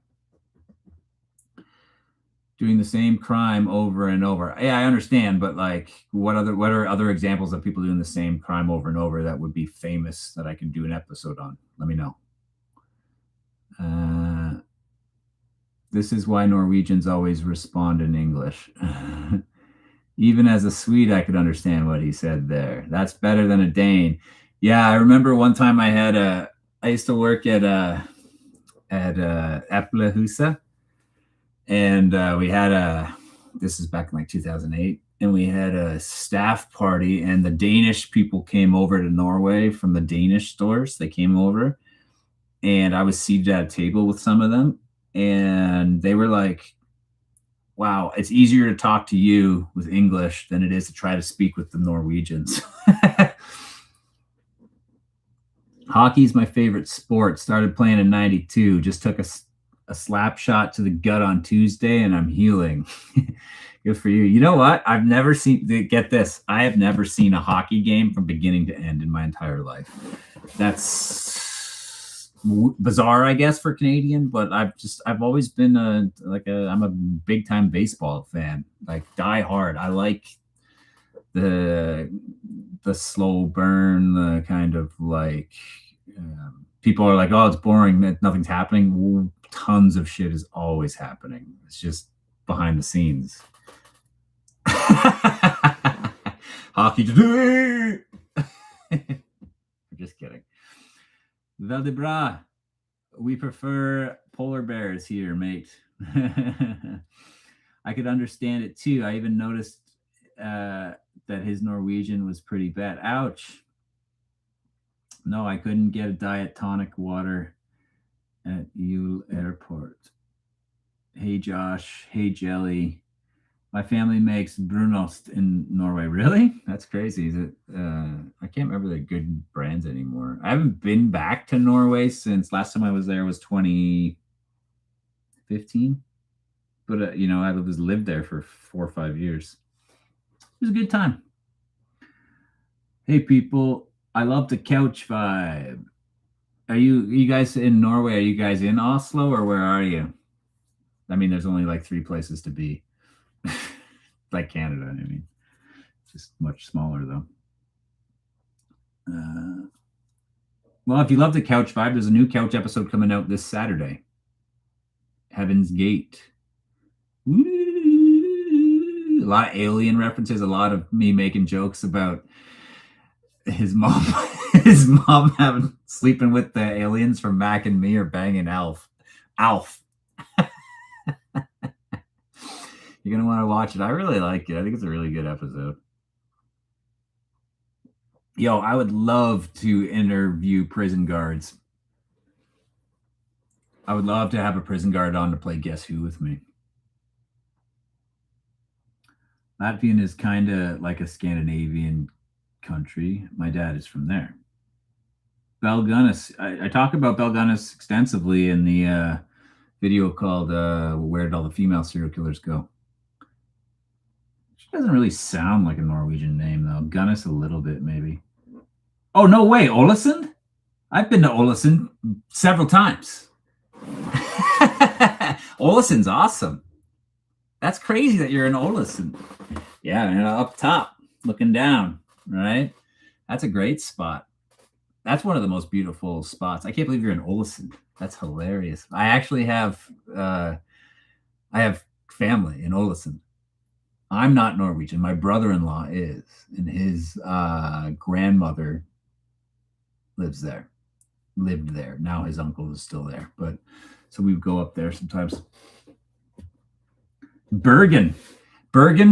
Doing the same crime over and over. Yeah, I understand, but like what are other examples of people doing the same crime over and over that would be famous that I can do an episode on? Let me know. This is why Norwegians always respond in English. Even as a Swede, I could understand what he said there. That's better than a Dane. Yeah, I remember one time I used to work at Eplehusa, and we had this is back in like 2008, and we had a staff party, and the Danish people came over to Norway from the Danish stores. They came over, and I was seated at a table with some of them, and they were like, wow, it's easier to talk to you with English than it is to try to speak with the Norwegians. Hockey's my favorite sport. Started playing in 92. Just took a slap shot to the gut on Tuesday, and I'm healing. Good for you. You know what? I've never seen, get this, I have never seen a hockey game from beginning to end in my entire life. That's bizarre, I guess, for Canadian, but I've always been I'm a big time baseball fan, like die hard. I like the slow burn, the kind of like people are like, oh, it's boring, nothing's happening. Tons of shit is always happening. It's just behind the scenes. Hockey today. Just kidding. Valdebra, we prefer polar bears here, mate. I could understand it too. I even noticed that his Norwegian was pretty bad. Ouch. No, I couldn't get a diet tonic water at Yule Airport. Hey, Josh. Hey, Jelly. My family makes brunost in Norway. Really? That's crazy. Is it? I can't remember the good brands anymore. I haven't been back to Norway since last time I was there was 2015. But I lived there for 4 or 5 years. It was a good time. Hey, people. I love the couch vibe. Are you guys in Norway? Are you guys in Oslo, or where are you? I mean, there's only like 3 places to be. Like Canada, I mean, just much smaller though. Well, if you love the couch vibe, there's a new couch episode coming out this Saturday. Heaven's Gate. Ooh, a lot of alien references, a lot of me making jokes about his mom having sleeping with the aliens from Mac and Me, or banging Alf. You're going to want to watch it. I really like it. I think it's a really good episode. Yo, I would love to interview prison guards. I would love to have a prison guard on to play Guess Who with me. Latvian is kind of like a Scandinavian country. My dad is from there. Belgunnis. I talk about Belgunnis extensively in the video called Where Did All the Female Serial Killers Go? She doesn't really sound like a Norwegian name, though. Gunnis a little bit, maybe. Oh, no way. Olesund? I've been to Olesund several times. Olesund's awesome. That's crazy that you're in Olesund. Yeah, man, up top, looking down, right? That's a great spot. That's one of the most beautiful spots. I can't believe you're in Olesund. That's hilarious. I actually have family in Olesund. I'm not Norwegian. My brother-in-law is, and his grandmother lived there. Now his uncle is still there, but so we would go up there sometimes. Bergen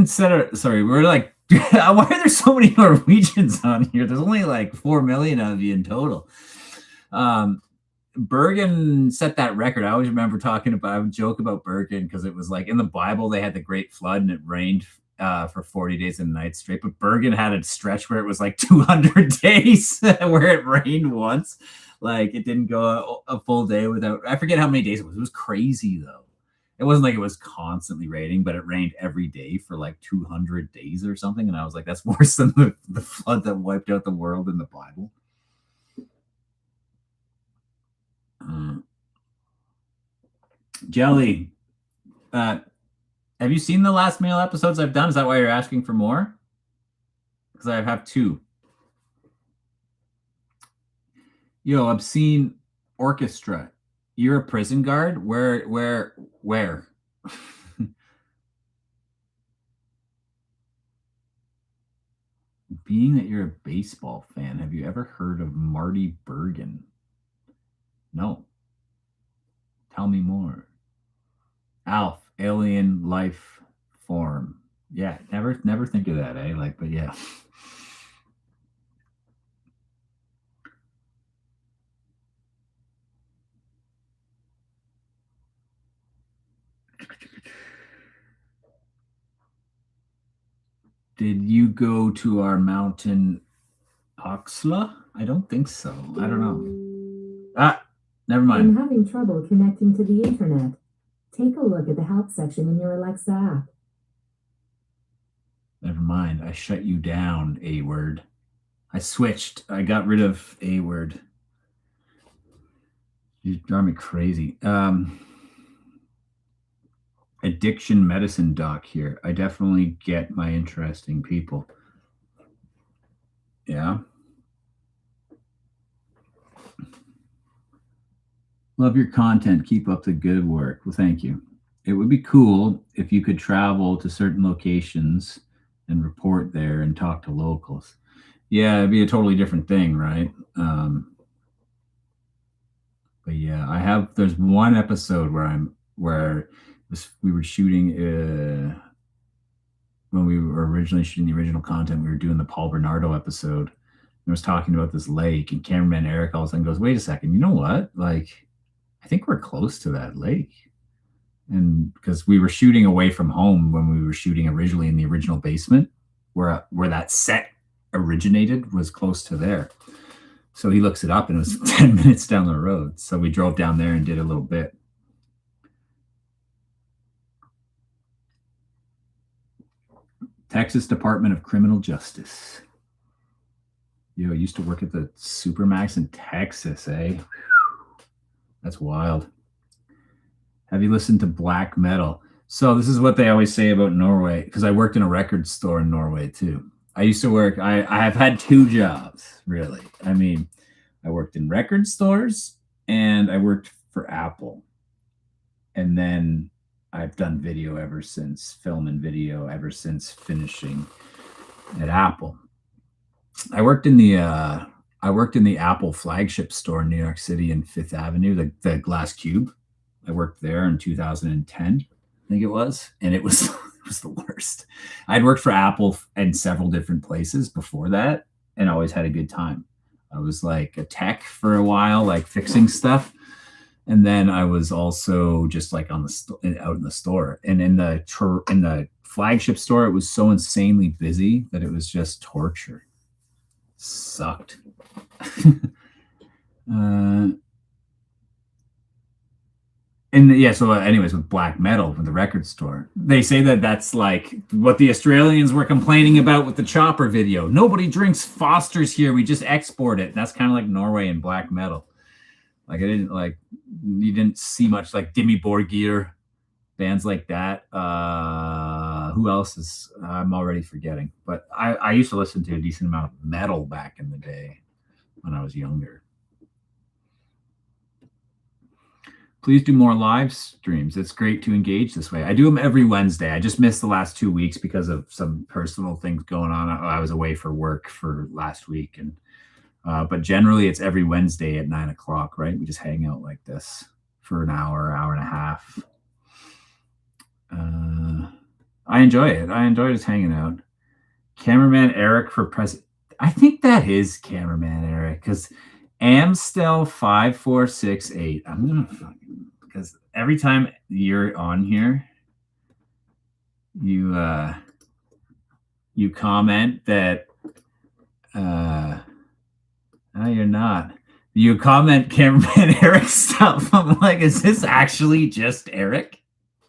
said, sorry, we're like, why are there so many Norwegians on here? There's only like 4 million of you in total. Bergen set that record. I always remember I would joke about Bergen because it was like in the Bible, they had the great flood and it rained for 40 days and nights straight. But Bergen had a stretch where it was like 200 days where it rained once. Like it didn't go a full day without, I forget how many days it was. It was crazy though. It wasn't like it was constantly raining, but it rained every day for like 200 days or something. And I was like, that's worse than the flood that wiped out the world in the Bible. Jelly, have you seen the last meal episodes I've done? Is that why you're asking for more? Because I have 2. Yo, Obscene Orchestra. You're a prison guard? Where? Being that you're a baseball fan, have you ever heard of Marty Bergen? No. Tell me more. Alf, alien life form. Yeah, never think of that, eh? Like, but yeah. Did you go to our mountain Oxla? I don't think so. I don't know. Never mind. I'm having trouble connecting to the internet. Take a look at the help section in your Alexa app. Never mind. I shut you down, A-word. I switched. I got rid of A-word. You drive me crazy. Addiction medicine doc here. I definitely get my interesting people. Yeah. Love your content. Keep up the good work. Well, thank you. It would be cool if you could travel to certain locations and report there and talk to locals. Yeah, it'd be a totally different thing, right? But yeah, there's one episode where we were shooting when we were originally shooting the original content. We were doing the Paul Bernardo episode. And I was talking about this lake, and cameraman Eric all of a sudden goes, "Wait a second, you know what? Like, I think we're close to that lake." And because we were shooting away from home when we were shooting originally in the original basement, where that set originated was close to there. So he looks it up and it was 10 minutes down the road. So we drove down there and did a little bit. Texas Department of Criminal Justice. Yo, I used to work at the Supermax in Texas, eh? That's wild. Have you listened to black metal? So this is what they always say about Norway, because I worked in a record store in Norway too. I used to work, I have had 2 jobs, really. I mean, I worked in record stores and I worked for Apple. And then I've done video ever since, film and video ever since finishing at Apple. I worked in the Apple flagship store in New York City in Fifth Avenue, the Glass Cube. I worked there in 2010, I think it was, and it was it was the worst. I'd worked for Apple in several different places before that, and always had a good time. I was like a tech for a while, like fixing stuff, and then I was also just like out in the store, and in the flagship store, it was so insanely busy that it was just torture. Sucked. And yeah, so anyways, with black metal, with the record store, they say that that's like what the Australians were complaining about with the Chopper video. Nobody drinks Foster's here. We just export it. That's kind of like Norway and black metal. Like I didn't like you didn't see much like Dimmy Borgir, bands like that. Who else is I'm already forgetting, but I used to listen to a decent amount of metal back in the day when I was younger. Please do more live streams. It's great to engage this way. I do them every Wednesday. I just missed the last 2 weeks because of some personal things going on. I was away for work for last week, and but generally it's every Wednesday at 9:00. Right? We just hang out like this for an hour and a half. I enjoy it. I enjoy just hanging out. Cameraman Eric for president. I think that is Cameraman Eric because Amstel 5468. I'm gonna fucking because every time you're on here, you comment that no, you're not. You comment Cameraman Eric stuff. I'm like, is this actually just Eric?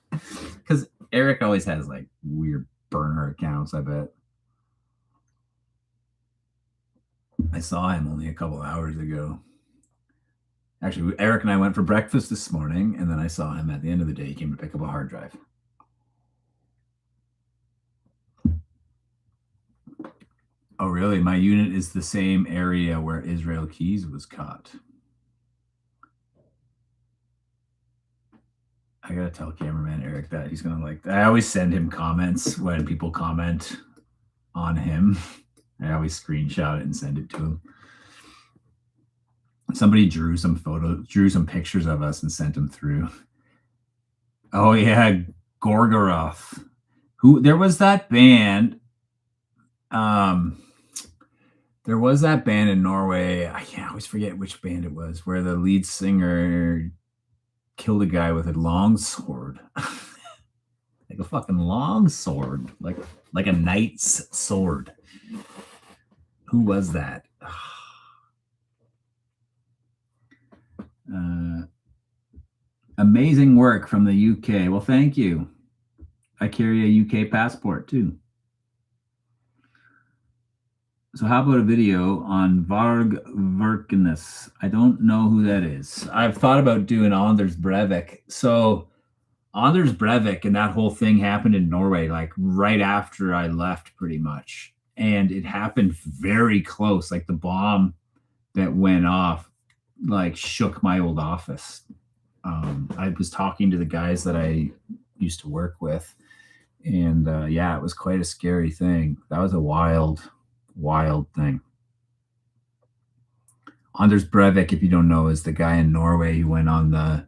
Because Eric always has like weird burner accounts, I bet. I saw him only a couple hours ago. Actually, Eric and I went for breakfast this morning, and then I saw him at the end of the day. He came to pick up a hard drive. Oh, really? My unit is the same area where Israel Keys was caught. I gotta tell cameraman Eric that he's gonna like that. I always send him comments when people comment on him. I always screenshot it and send it to him. Somebody drew some pictures of us and sent them through. Oh yeah, Gorgoroth. There was that band. There was that band in Norway. I can't always forget which band it was, where the lead singer killed a guy with a long sword. Like a fucking long sword. Like a knight's sword. Who was that? Amazing work from the UK. Well, thank you. I carry a UK passport too. So how about a video on Varg Verkenes? I don't know who that is. I've thought about doing Anders Breivik. So Anders Breivik and that whole thing happened in Norway, like right after I left pretty much. And it happened very close. Like the bomb that went off, like shook my old office. I was talking to the guys that I used to work with. And yeah, it was quite a scary thing. That was a wild thing. Anders Breivik, if you don't know, is the guy in Norway who went on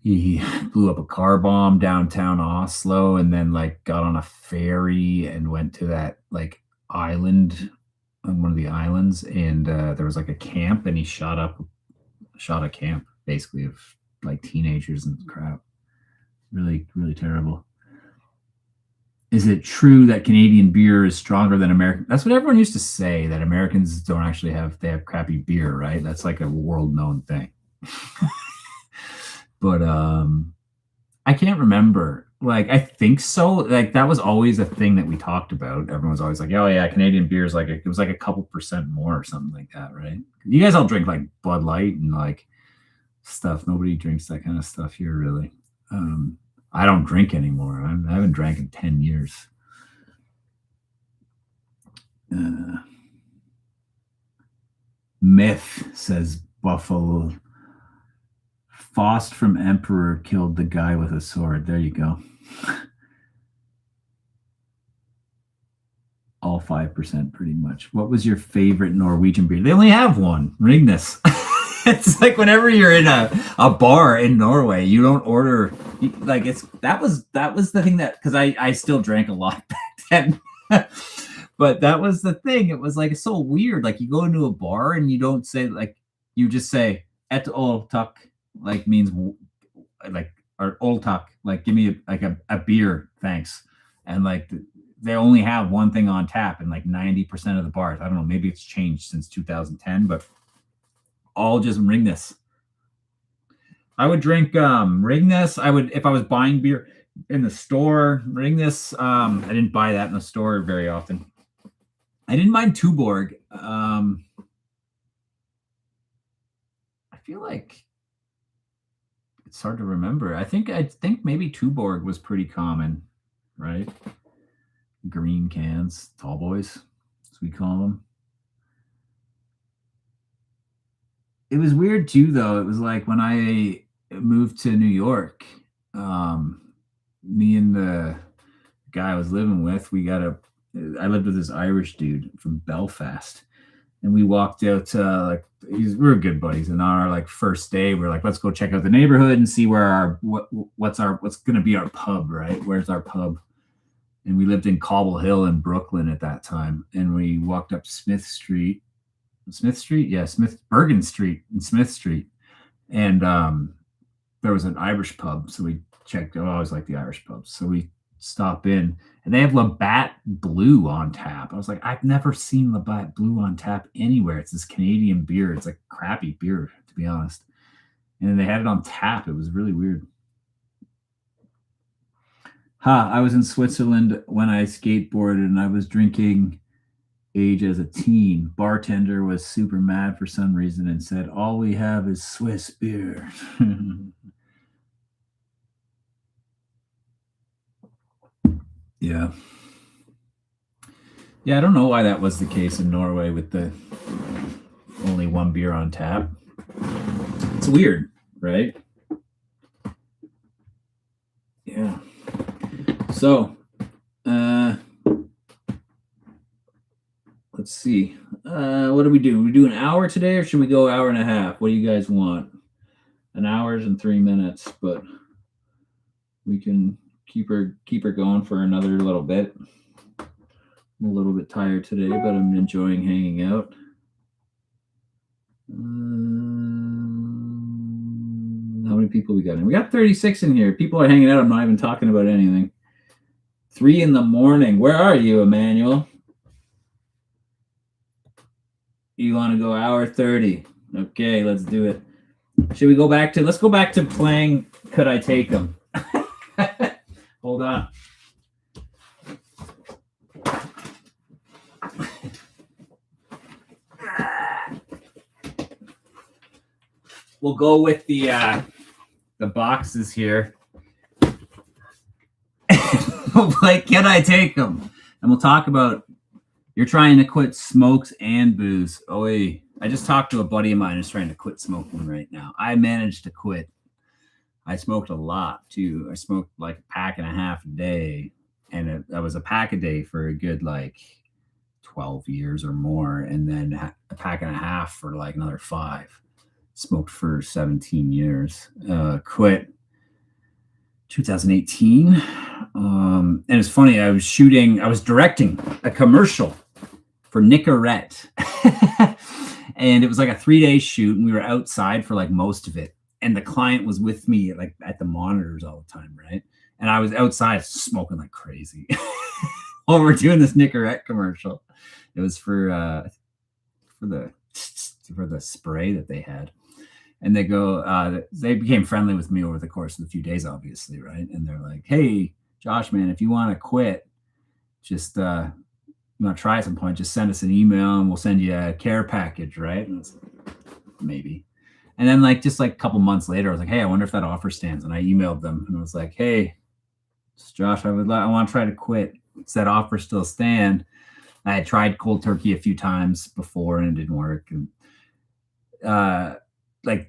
he blew up a car bomb downtown Oslo and then like got on a ferry and went to that like island on one of the islands, and there was like a camp, and he shot a camp basically of like teenagers and crap. Really, really terrible. Is it true that Canadian beer is stronger than American? That's what everyone used to say, that Americans don't actually they have crappy beer, right? That's like a world known thing. But I can't remember. Like, I think so. Like, that was always a thing that we talked about. Everyone was always like, oh yeah, Canadian beer is like, it was like a couple percent more or something like that, right? You guys all drink like Bud Light and like stuff. Nobody drinks that kind of stuff here, really. I don't drink anymore. I haven't drank in 10 years. Myth, says Buffalo. Faust from Emperor killed the guy with a sword. There you go. All 5% pretty much. What was your favorite Norwegian beer? They only have one. Ringnes. It's like whenever you're in a bar in Norway, you don't order like that was the thing that, because I still drank a lot back then. But that was the thing. It was like so weird. Like you go into a bar and you don't say, like, you just say et ol tak, like means like, or ol tak, like give me a beer, thanks. And like they only have one thing on tap in like 90% of the bars. I don't know, maybe it's changed since 2010, but all just Ringnes. I would drink Ringness. I would, if I was buying beer in the store, Ringness. I didn't buy that in the store very often. I didn't mind Tuborg. I feel like it's hard to remember. I think maybe Tuborg was pretty common, right? Green cans, tall boys, as we call them. It was weird too, though. It was like when I moved to New York, me and the guy I was living with, I lived with this Irish dude from Belfast, and we walked out. We were good buddies, and on our like first day, we're like, let's go check out the neighborhood and see where what's going to be our pub, right? Where's our pub? And we lived in Cobble Hill in Brooklyn at that time, and we walked up Smith Street, Bergen Street and Smith Street, and there was an Irish pub, so we checked. I always like the Irish pubs, so we stop in, and they have Labatt Blue on tap. I was like, I've never seen Labatt Blue on tap anywhere. It's this Canadian beer. It's like crappy beer, to be honest. And then they had it on tap. It was really weird. I was in Switzerland when I skateboarded, and I was drinking age as a teen. Bartender was super mad for some reason and said, all we have is Swiss beer. Yeah. Yeah, I don't know why that was the case in Norway with the only one beer on tap. It's weird, right? Yeah. So, let's see. What do we do? We do an hour today, or should we go hour and a half? What do you guys want? An hour and 3 minutes, but we can keep her going for another little bit. I'm a little bit tired today, but I'm enjoying hanging out. How many people we got in? We got 36 in here. People are hanging out. I'm not even talking about anything. 3 a.m. Where are you, Emmanuel? You want to go hour 30? Okay, let's do it. Should we let's go back to playing Could I Take Them? Hold on. We'll go with the boxes here. We'll play Can I Take Them? And we'll talk about you're trying to quit smokes and booze. Oh, wait. I just talked to a buddy of mine who's trying to quit smoking right now. I managed to quit. I smoked a lot too. I smoked like a pack and a half a day, and that was a pack a day for a good 12 years or more, and then a pack and a half for like another 5. Smoked for 17 years. Quit 2018. And it's funny, I was directing a commercial for Nicorette. And it was like a 3-day shoot, and we were outside for most of it. And the client was with me at the monitors all the time, right? And I was outside smoking like crazy while we're doing this Nicorette commercial. It was for the spray that they had. And they became friendly with me over the course of a few days, obviously, right? And they're like, hey, Josh, man, if you want to quit, just you want to try at some point, just send us an email and we'll send you a care package, right? And it's maybe. And then just a couple months later, I was like, hey, I wonder if that offer stands. And I emailed them and I was like, hey, it's Josh, I want to try to quit. Does that offer still stand? I had tried cold turkey a few times before and it didn't work. And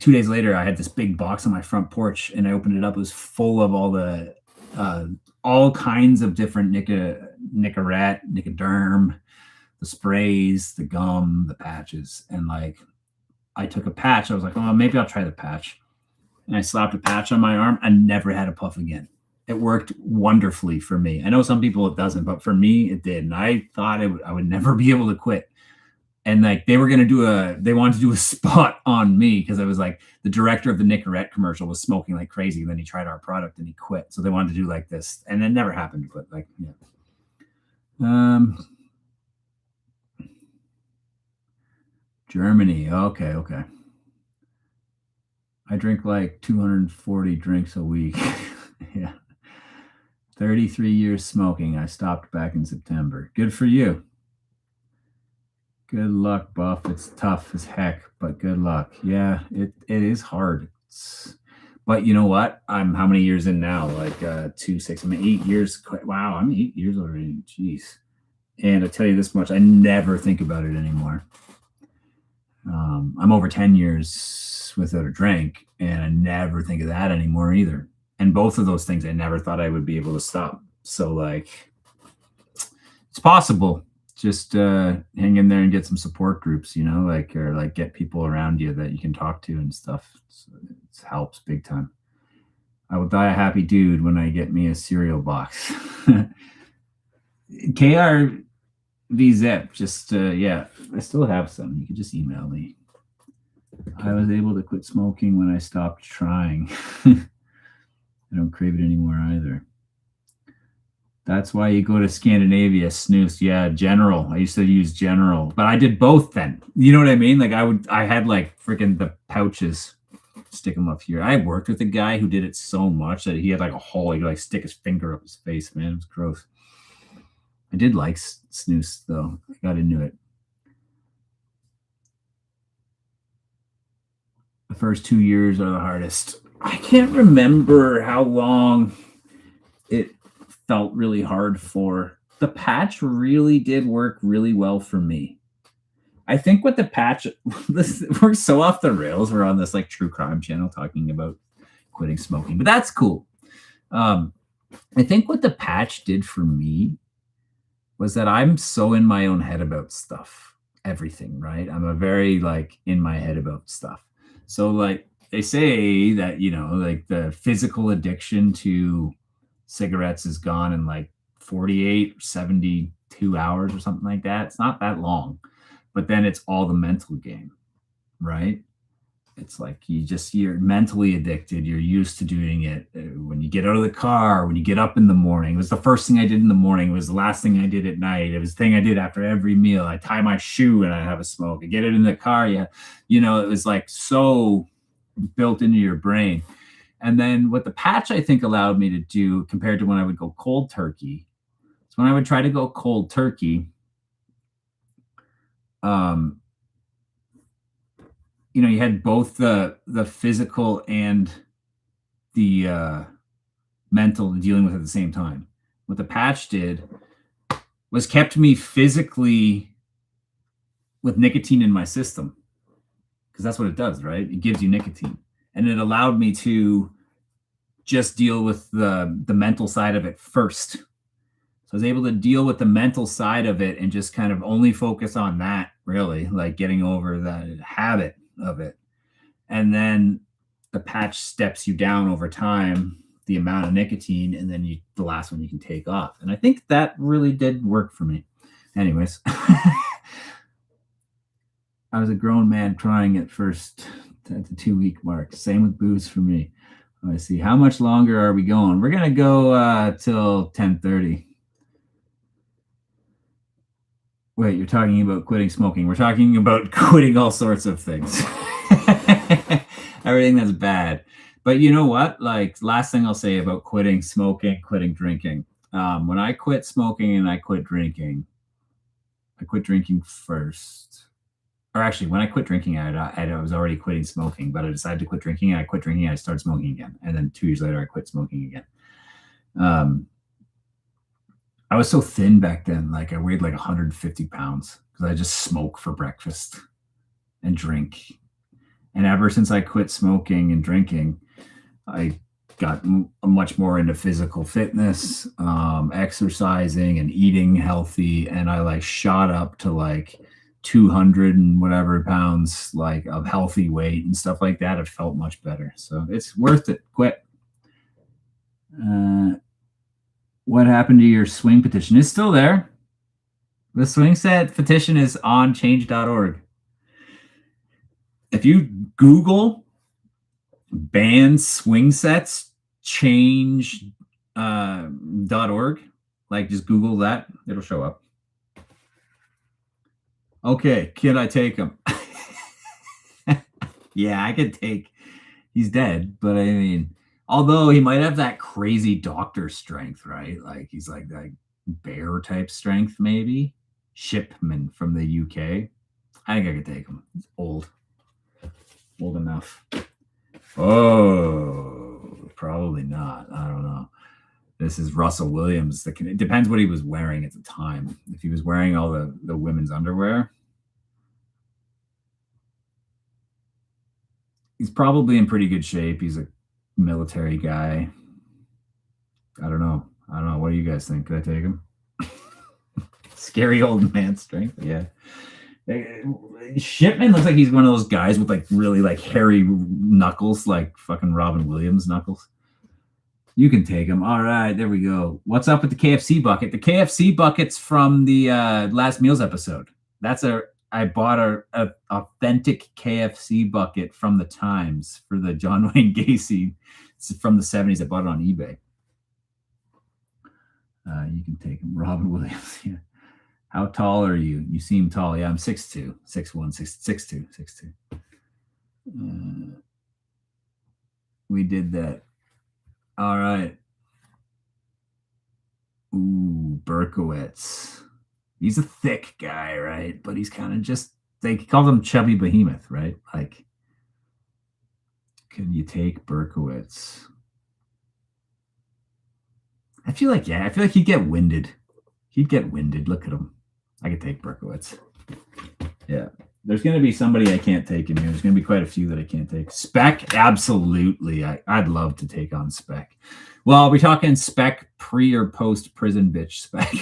2 days later, I had this big box on my front porch, and I opened it up. It was full of all kinds of different Nicorette, Nicoderm, the sprays, the gum, the patches. And I took a patch. I was like, oh, maybe I'll try the patch. And I slapped a patch on my arm. I never had a puff again. It worked wonderfully for me. I know some people it doesn't, but for me, it did. And I thought I would never be able to quit. And they wanted to do a spot on me because I was the director of the Nicorette commercial was smoking like crazy. And then he tried our product and he quit. So they wanted to do this. And it never happened, but yeah. Germany. Okay. I drink like 240 drinks a week. Yeah. 33 years smoking. I stopped back in September. Good for you. Good luck, Buff. It's tough as heck, but good luck. Yeah, it is hard. But you know what? I'm how many years in now? Like 2, 6. I'm 8 years. Wow, I'm 8 years already. Jeez. And I tell you this much, I never think about it anymore. I'm over 10 years without a drink, and I never think of that anymore either. And both of those things, I never thought I would be able to stop. So, like, it's possible. Just hang in there and get some support groups, like, or like get people around you that you can talk to and stuff. So it helps big time. I will die a happy dude when I get me a cereal box. KRVZep, just yeah, I still have some. You can just email me. I was able to quit smoking when I stopped trying. I don't crave it anymore either. That's why you go to Scandinavia, snus. Yeah, General. I used to use General, but I did both then. You know what I mean? Like I had like freaking the pouches, stick them up here. I worked with a guy who did it so much that he had like a hole. He could like stick his finger up his face, man. It was gross. I did like snus though. I got into it. The first 2 years are the hardest. I can't remember how long it felt really hard for. The patch really did work really well for me. I think with the patch, we're so off the rails. We're on this like true crime channel talking about quitting smoking, but that's cool. I think what the patch did for me was that I'm so in my own head about stuff, everything, right? I'm a very like in my head about stuff. So like they say that, like the physical addiction to cigarettes is gone in like 48 or 72 hours or something like that. It's not that long, but then it's all the mental game, right? It's like you're mentally addicted. You're used to doing it when you get out of the car, when you get up in the morning. It was the first thing I did in the morning. It was the last thing I did at night. It was the thing I did after every meal. I tie my shoe and I have a smoke. I get it in the car. Yeah. It was like so built into your brain. And then what the patch, I think, allowed me to do compared to when I would go cold turkey. So when I would try to go cold turkey, you had both the physical and the mental dealing with at the same time. What the patch did was kept me physically with nicotine in my system, because that's what it does, right? It gives you nicotine, and it allowed me to just deal with the mental side of it first. So I was able to deal with the mental side of it and just kind of only focus on that, really, like getting over the habit of it. And then the patch steps you down over time, the amount of nicotine, and then the last one you can take off. And I think that really did work for me. Anyways, I was a grown man trying it first at the 2-week mark. Same with booze for me. Let's see. How much longer are we going? We're going to go till 10:30. Wait, you're talking about quitting smoking. We're talking about quitting all sorts of things. Everything that's bad. But you know what? Like, last thing I'll say about quitting smoking, quitting drinking. When I quit smoking and I quit drinking first. Or actually, when I quit drinking, I was already quitting smoking, but I decided to quit drinking, and I quit drinking, and I started smoking again. And then 2 years later, I quit smoking again. I was so thin back then. Like, I weighed like 150 pounds because I just smoke for breakfast and drink. And ever since I quit smoking and drinking, I got much more into physical fitness, exercising and eating healthy. And I like shot up to like 200 and whatever pounds like of healthy weight and stuff like that. It felt much better. So it's worth it. Quit. What happened to your swing petition? It's still there. The swing set petition is on change.org. If you Google ban swing sets change.org, like just Google that, it'll show up. Okay, can I take them? Yeah, I could take He's dead, but I mean, although he might have that crazy doctor strength, right? Like he's like that bear type strength, maybe. Shipman from the UK. I think I could take him. He's old enough. Oh, probably not. I don't know. This is Russell Williams. It depends what he was wearing at the time. If he was wearing all the women's underwear, he's probably in pretty good shape. He's a military guy. I don't know. What do you guys think? Could I take him? Scary old man strength. Yeah. Shipman looks like he's one of those guys with like really like hairy knuckles, like fucking Robin Williams knuckles. You can take him. All right, there we go. What's up with the KFC bucket? The KFC bucket's from the last meals episode. I bought a authentic KFC bucket from the Times for the John Wayne Gacy. It's from the 70s. I bought it on eBay. You can take him. Robin Williams. Yeah. How tall are you? You seem tall. Yeah, I'm 6'2", 6'1", 6'2". We did that. All right. Ooh, Berkowitz. He's a thick guy, right? But he's kind of just, they call him chubby behemoth, right? Like, can you take Berkowitz? I feel like he'd get winded. Look at him. I could take Berkowitz. Yeah. There's going to be somebody I can't take in here. There's going to be quite a few that I can't take. Speck, absolutely. I'd love to take on Speck. Well, are we talking Speck pre or post prison bitch Speck?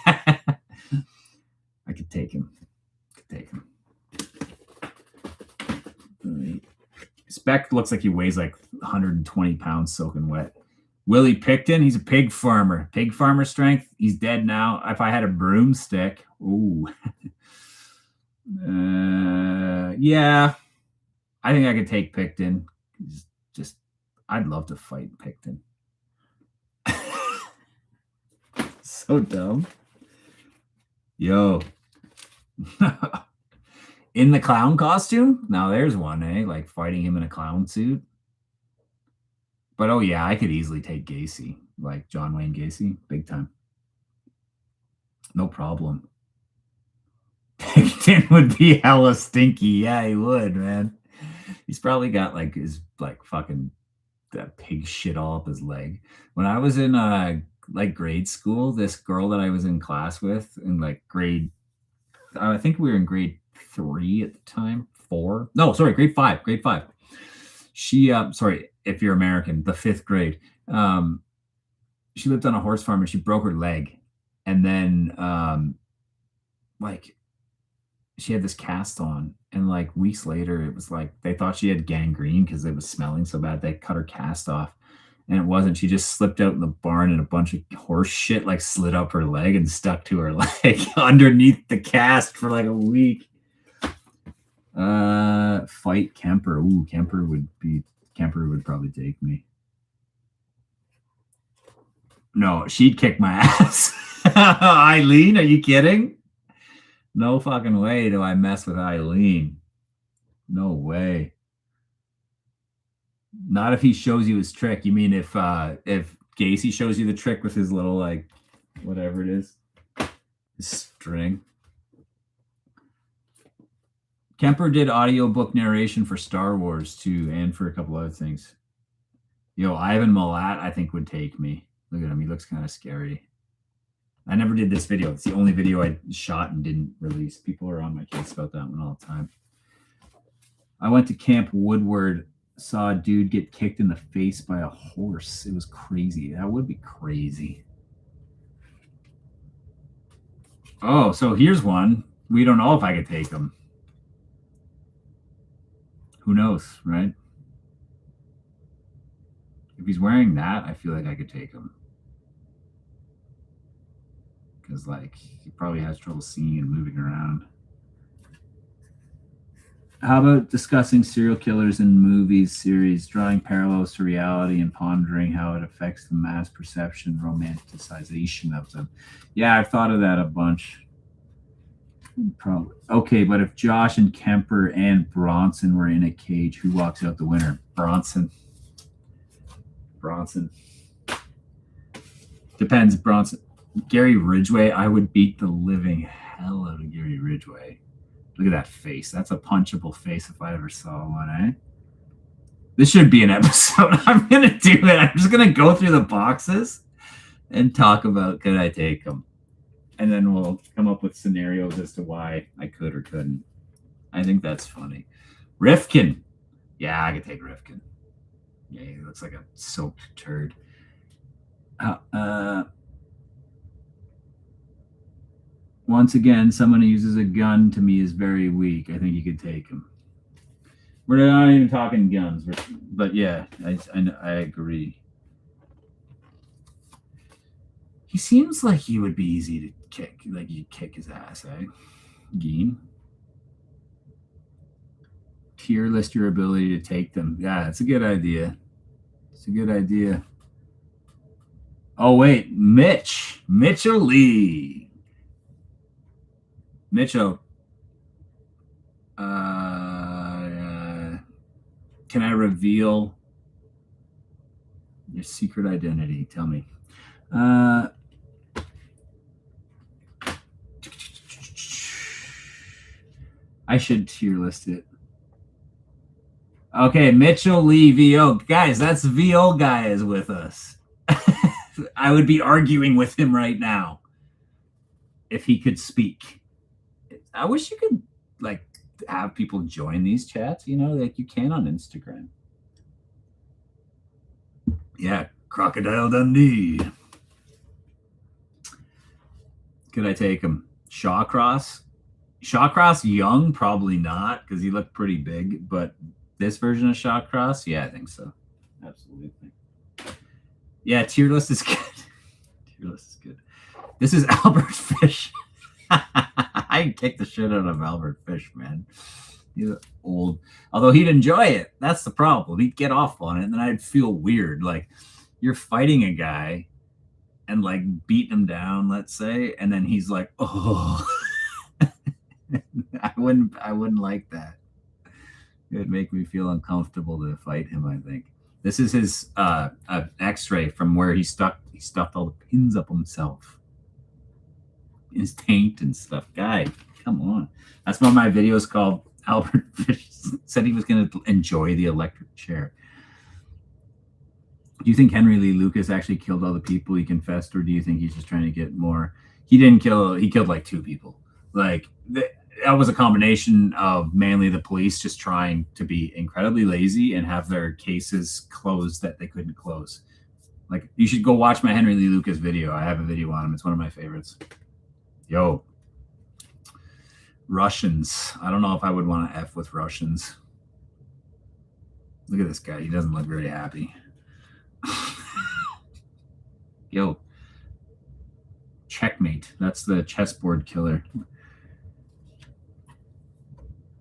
I could take him. Speck looks like he weighs like 120 pounds soaking wet. Willie Picton, he's a pig farmer. Pig farmer strength. He's dead now. If I had a broomstick, ooh. Yeah. I think I could take Picton. Just, I'd love to fight Picton. So dumb. Yo. In the clown costume? Now there's one, eh? Like fighting him in a clown suit. But oh yeah, I could easily take Gacy, like John Wayne Gacy, big time. No problem. Picton would be hella stinky. Yeah, he would, man. He's probably got like his like fucking that pig shit all up his leg. When I was in like grade school, this girl that I was in class with in like I think we were in grade 3 at the time. 4. No, sorry, grade 5. She sorry, if you're American, the 5th grade. She lived on a horse farm and she broke her leg. And then like she had this cast on, and like weeks later it was like they thought she had gangrene because it was smelling so bad. They cut her cast off, and it wasn't. She just slipped out in the barn and a bunch of horse shit like slid up her leg and stuck to her leg underneath the cast for like a week. Fight Kemper. Ooh, Kemper would probably take me. No, she'd kick my ass. Eileen, are you kidding? No fucking way do I mess with Eileen. No way. Not if he shows you his trick. You mean if Gacy shows you the trick with his little like whatever it is, his string. Kemper did audiobook narration for Star Wars too, and for a couple other things. Yo, Ivan Milat, I think would take me. Look at him; he looks kind of scary. I never did this video. It's the only video I shot and didn't release. People are on my case about that one all the time. I went to Camp Woodward, saw a dude get kicked in the face by a horse. It was crazy. That would be crazy. Oh, so here's one. We don't know if I could take him. Who knows, right? If he's wearing that, I feel like I could take him. Because, like, he probably has trouble seeing and moving around. How about discussing serial killers in movies, series, drawing parallels to reality and pondering how it affects the mass perception, romanticization of them? Yeah, I've thought of that a bunch. Probably. Okay, but if Josh and Kemper and Bronson were in a cage, who walks out the winner? Bronson. Bronson. Depends, Bronson. Gary Ridgway, I would beat the living hell out of Gary Ridgway. Look at that face. That's a punchable face if I ever saw one, eh? This should be an episode. I'm going to do it. I'm just going to go through the boxes and talk about could I take them. And then we'll come up with scenarios as to why I could or couldn't. I think that's funny. Rifkin. Yeah, I could take Rifkin. Yeah, he looks like a soaked turd. Once again, someone who uses a gun to me is very weak. I think you could take him. We're not even talking guns, but yeah, I agree. He seems like he would be easy to kick. Like you'd kick his ass, eh? Geen. Tier list your ability to take them. Yeah, it's a good idea. It's a good idea. Oh, wait. Mitchell Lee. Mitchell. Can I reveal your secret identity? Tell me. I should tier list it. Okay, Mitchell Lee VO. Guys, that's VO guy is with us. I would be arguing with him right now if he could speak. I wish you could like have people join these chats, you know, like you can on Instagram. Yeah, Crocodile Dundee. Could I take him? Shawcross? Shawcross young? Probably not, because he looked pretty big, but this version of Shawcross? Yeah, I think so. Absolutely. Yeah, tier list is good. Tier list is good. This is Albert Fish. I kick the shit out of Albert Fish, man. He's old. Although he'd enjoy it. That's the problem. He'd get off on it, and then I'd feel weird. Like, you're fighting a guy and, like, beating him down, let's say, and then he's like, oh. I wouldn't like that. It would make me feel uncomfortable to fight him, I think. This is his x-ray from where he stuffed all the pins up himself. His taint and stuff. Guy, come on. That's what my video is called. Albert Fish said he was going to enjoy the electric chair. Do you think Henry Lee Lucas actually killed all the people he confessed, or do you think he's just trying to get more? He didn't kill. He killed like 2 people. Like that was a combination of mainly the police just trying to be incredibly lazy and have their cases closed that they couldn't close. Like, you should go watch my Henry Lee Lucas video. I have a video on him. It's one of my favorites. Yo, Russians. I don't know if I would want to F with Russians. Look at this guy. He doesn't look very happy. Yo, checkmate. That's the chessboard killer.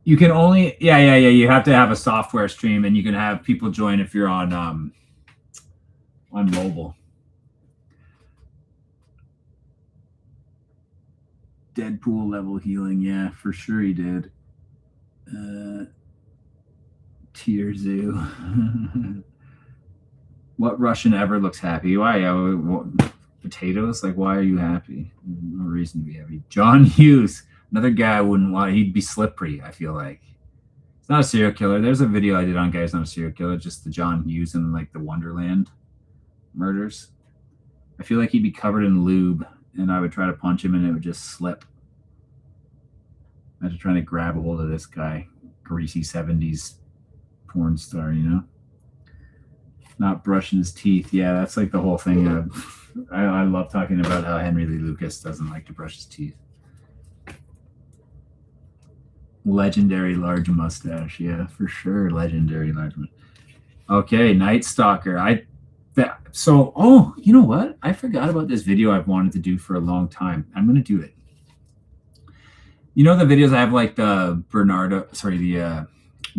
You can only, yeah. You have to have a software stream, and you can have people join if you're on mobile. Deadpool level healing, yeah, for sure he did. Tier Zoo. What Russian ever looks happy? Why? Potatoes? Like, why are you happy? No reason to be happy. John Hughes. Another guy I wouldn't want. He'd be slippery, I feel like. He's not a serial killer. There's a video I did on Guys Not a Serial Killer, just the John Hughes and like the Wonderland murders. I feel like he'd be covered in lube, and I would try to punch him and it would just slip. Imagine trying to grab a hold of this guy. Greasy 70s porn star, you know? Not brushing his teeth. Yeah, that's like the whole thing. I love talking about how Henry Lee Lucas doesn't like to brush his teeth. Legendary large mustache. Yeah, for sure. Legendary large mustache. Okay, Night Stalker. Oh, you know what? I forgot about this video I've wanted to do for a long time. I'm going to do it. You know the videos I have, like the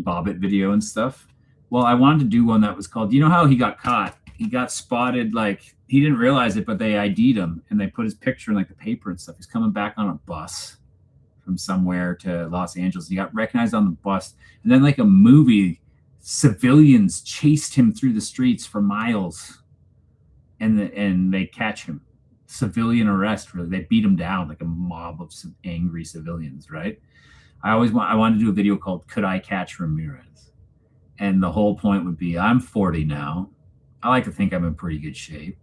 Bobbitt video and stuff? Well, I wanted to do one that was called, you know how he got caught? He got spotted, like, he didn't realize it, but they ID'd him, and they put his picture in, like, the paper and stuff. He's coming back on a bus from somewhere to Los Angeles. He got recognized on the bus, and then like a movie, civilians chased him through the streets for miles, and they catch him. Civilian arrest, really. They beat him down like a mob of angry civilians, right? I wanted to do a video called "Could I Catch Ramirez?" And the whole point would be, I'm 40 now. I like to think I'm in pretty good shape.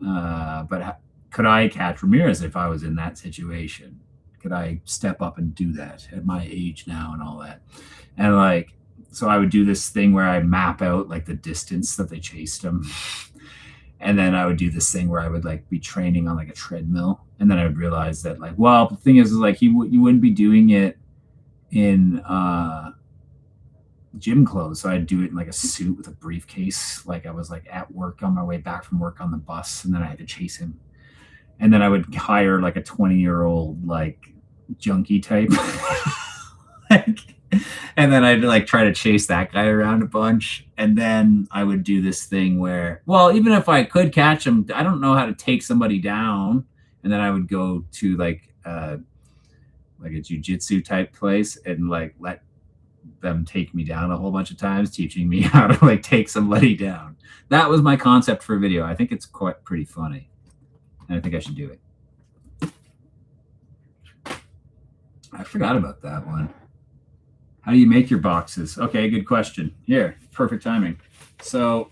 But could I catch Ramirez if I was in that situation? Could I step up and do that at my age now and all that? And like, so I would do this thing where I map out like the distance that they chased him. And then I would do this thing where I would like be training on like a treadmill. And then I would realize that like, well, the thing is like you wouldn't be doing it in gym clothes. So I'd do it in like a suit with a briefcase. Like I was like at work on my way back from work on the bus, and then I had to chase him. And then I would hire like a 20-year-old like junkie type. Like, and then I'd like try to chase that guy around a bunch. And then I would do this thing where, well, even if I could catch him, I don't know how to take somebody down. And then I would go to like a jiu-jitsu type place and like let them take me down a whole bunch of times, teaching me how to like take somebody down. That was my concept for a video. I think it's quite pretty funny, and I think I should do it. I forgot about that one. How do you make your boxes? Okay, good question. Here, perfect timing. So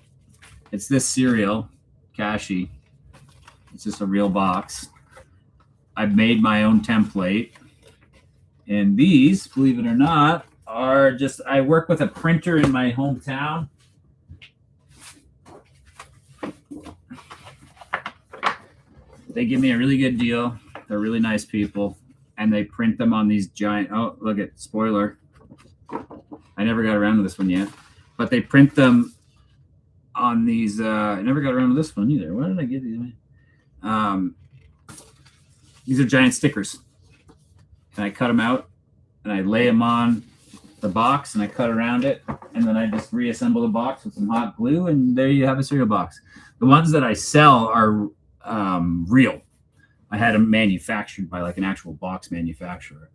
it's this cereal, Kashi. It's just a real box. I've made my own template. And these, believe it or not, are just, I work with a printer in my hometown. They give me a really good deal. They're really nice people. And they print them on these giant, oh, look at, spoiler. I never got around to this one yet. But they print them on these, I never got around to this one either. Why did I get these? These are giant stickers. And I cut them out, and I lay them on the box, and I cut around it, and then I just reassemble the box with some hot glue, and there you have a cereal box. The ones that I sell are real. I had them manufactured by like an actual box manufacturer.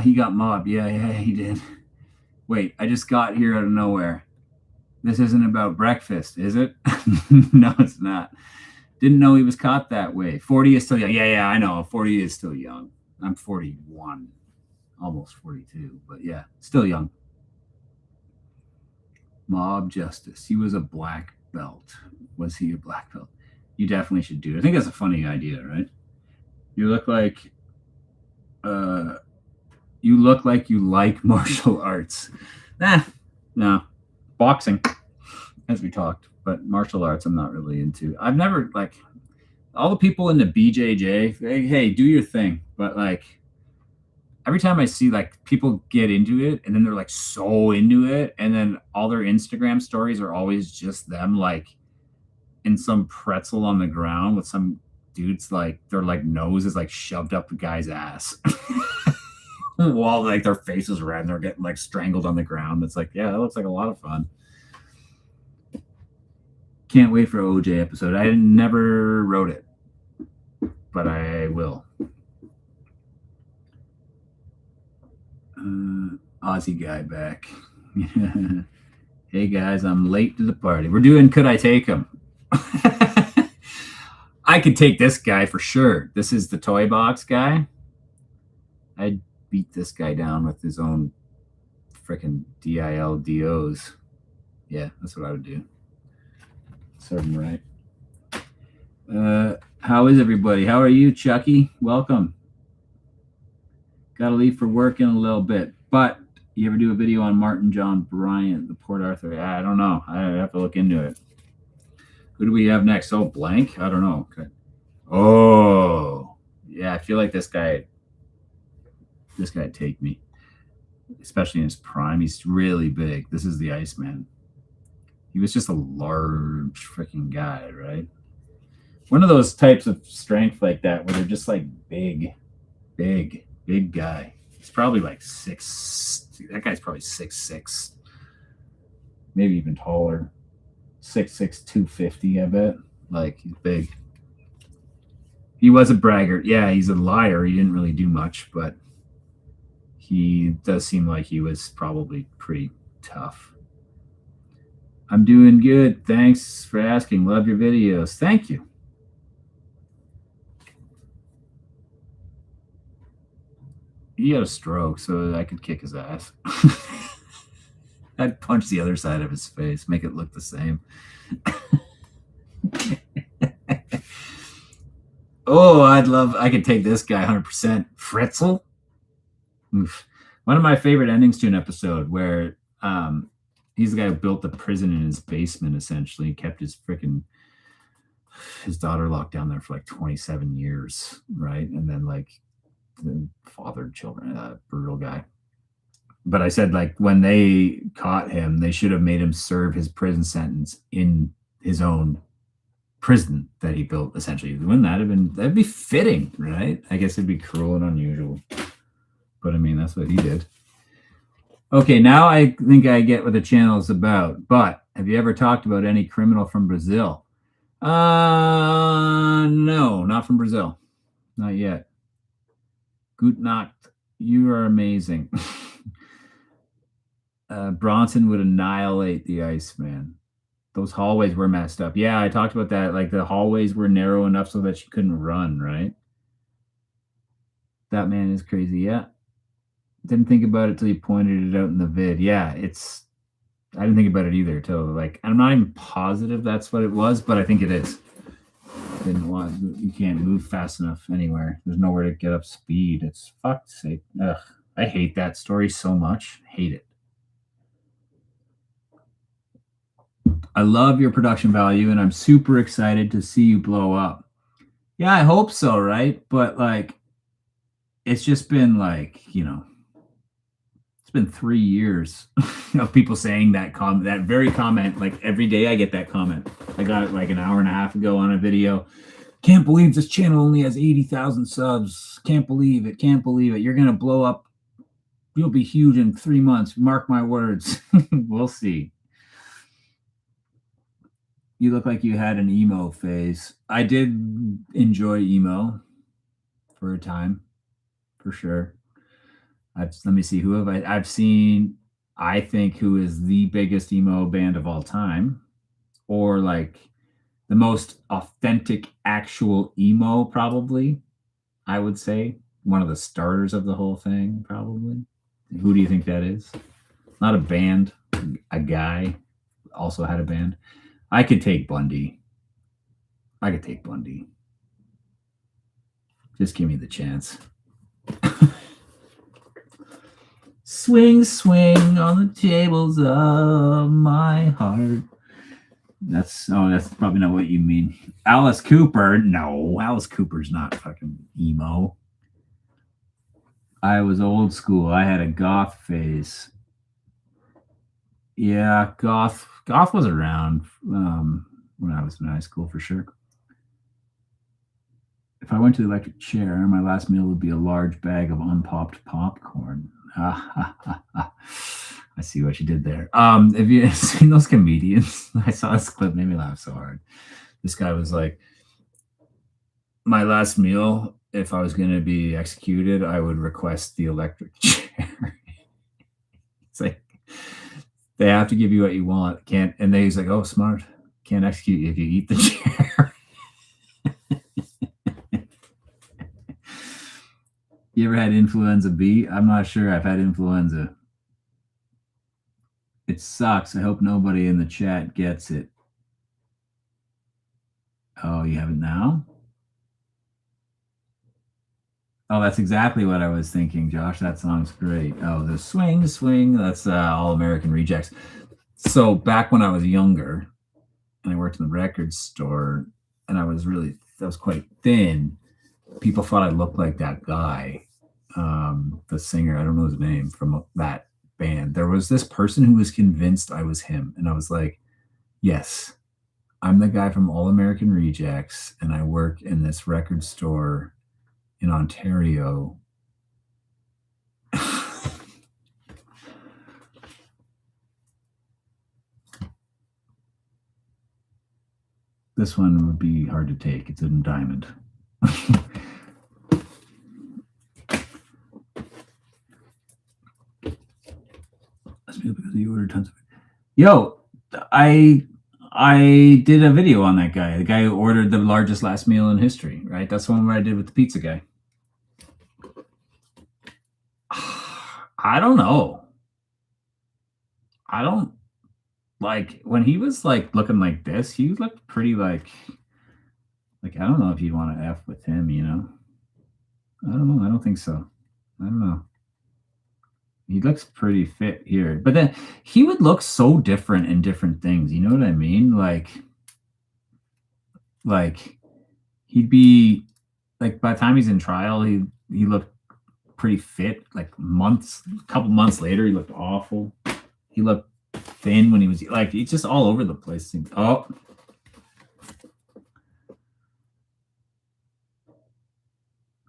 He got mobbed. Yeah, he did. Wait, I just got here out of nowhere. This isn't about breakfast, is it? No, it's not. Didn't know he was caught that way. 40 is still young. Yeah, I know. 40 is still young. I'm 41, almost 42, but yeah, still young. Mob justice. He was a black belt. Was he a black belt? You definitely should do it. I think that's a funny idea, right? You look like you like martial arts. No. Boxing, as we talked, but martial arts I'm not really into. I've never, like, all the people in the BJJ, hey, do your thing. But like every time I see like people get into it and then they're like so into it, and then all their Instagram stories are always just them like in some pretzel on the ground with some dude's like their like nose is like shoved up the guy's ass. While like their face is red and they're getting like strangled on the ground. It's like, yeah, that looks like a lot of fun. Can't wait for OJ episode. I never wrote it, but I will. Aussie guy back. Hey guys, I'm late to the party. We're doing Could I Take Him? I could take this guy for sure. This is the toy box guy. I'd beat this guy down with his own freaking DILDOs. Yeah, that's what I would do. Serve him right. How is everybody? How are you, Chucky? Welcome. Gotta leave for work in a little bit. But you ever do a video on Martin John Bryant, the Port Arthur? I don't know. I have to look into it. Who do we have next? Oh, blank? I don't know. Okay. Oh, yeah. I feel like this guy take me, especially in his prime. He's really big. This is the Iceman. He was just a large freaking guy, right? One of those types of strength like that where they're just like big guy. He's probably like 6. That guy's probably 6'6", maybe even taller. 6'6", 250, I bet. Like, he's big. He was a braggart. Yeah, he's a liar. He didn't really do much, but he does seem like he was probably pretty tough. I'm doing good. Thanks for asking. Love your videos. Thank you. He had a stroke, so I could kick his ass. I'd punch the other side of his face, make it look the same. Oh, I could take this guy 100%. Fritzel? Oof. One of my favorite endings to an episode where he's the guy who built the prison in his basement, essentially. He kept his daughter locked down there for like 27 years, right? And then like fathered children, brutal guy. But I said, like, when they caught him, they should have made him serve his prison sentence in his own prison that he built, essentially. Wouldn't that'd be fitting, right? I guess it'd be cruel and unusual. But I mean, that's what he did. Okay, now I think I get what the channel is about. But have you ever talked about any criminal from Brazil? No, not from Brazil. Not yet. Good Nacht. You are amazing. Bronson would annihilate the Iceman. Those hallways were messed up. Yeah, I talked about that. Like the hallways were narrow enough so that she couldn't run, right? That man is crazy. Yeah. Didn't think about it till you pointed it out in the vid. Yeah, I didn't think about it either till like I'm not even positive that's what it was, but I think it is. You can't move fast enough anywhere. There's nowhere to get up speed. It's fuck's sake. Ugh. I hate that story so much. Hate it. I love your production value and I'm super excited to see you blow up. Yeah, I hope so, right? But like it's just been like, it's been 3 years of people saying that very comment. Like every day I get that comment. I got it like an hour and a half ago on a video. Can't believe this channel only has 80,000 subs. Can't believe it. Can't believe it. You're going to blow up. You'll be huge in 3 months. Mark my words. We'll see. You look like you had an emo phase. I did enjoy emo for a time, for sure. Let me see. Who have I've seen, I think, who is the biggest emo band of all time, or like the most authentic actual emo, probably, I would say. One of the starters of the whole thing, probably. Who do you think that is? Not a band, a guy also had a band. I could take Bundy. Just give me the chance. Swing, swing on the tables of my heart. That's probably not what you mean. Alice Cooper? No, Alice Cooper's not fucking emo. I was old school. I had a goth phase. Yeah, goth was around when I was in high school for sure. If I went to the electric chair, my last meal would be a large bag of unpopped popcorn. I see what you did there. Have you seen those comedians? I saw this clip, made me laugh so hard. This guy was like, my last meal, if I was going to be executed, I would request the electric chair. It's like, they have to give you what you want. Can't, and then he's like, oh, smart. Can't execute you if you eat the chair. You ever had influenza B? I'm not sure. I've had influenza. It sucks. I hope nobody in the chat gets it. Oh, you have it now? Oh, that's exactly what I was thinking, Josh. That song's great. Oh, the swing, swing. That's All American Rejects. So back when I was younger and I worked in the record store and I was quite thin, people thought I looked like that guy, the singer. I don't know his name from that band. There was this person who was convinced I was him. And I was like, yes, I'm the guy from All American Rejects. And I work in this record store in Ontario. This one would be hard to take. It's a diamond. Because you ordered tons of it. Yo, I did a video on that guy. The guy who ordered the largest last meal in history, right? That's the one where I did with the pizza guy. I don't know. I don't like when he was like looking like this, he looked pretty like I don't know if you'd want to F with him, you know. I don't know. I don't think so. I don't know. He looks pretty fit here. But then he would look so different in different things. You know what I mean? Like he'd be like by the time he's in trial, he looked pretty fit. Like a couple months later, he looked awful. He looked thin when he was like he's just all over the place. Oh.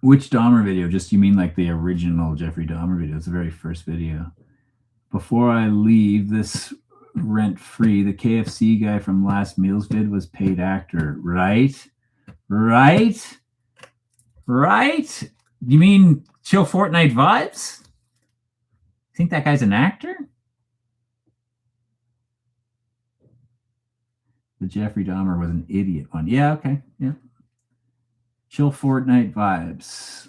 Which Dahmer video? Just you mean like the original Jeffrey Dahmer video? It's the very first video. Before I leave this rent free, the KFC guy from last meals vid was paid actor, right? You mean Chill Fortnite Vibes? Think that guy's an actor? The Jeffrey Dahmer was an idiot one. Yeah, okay. Yeah. Chill Fortnite Vibes.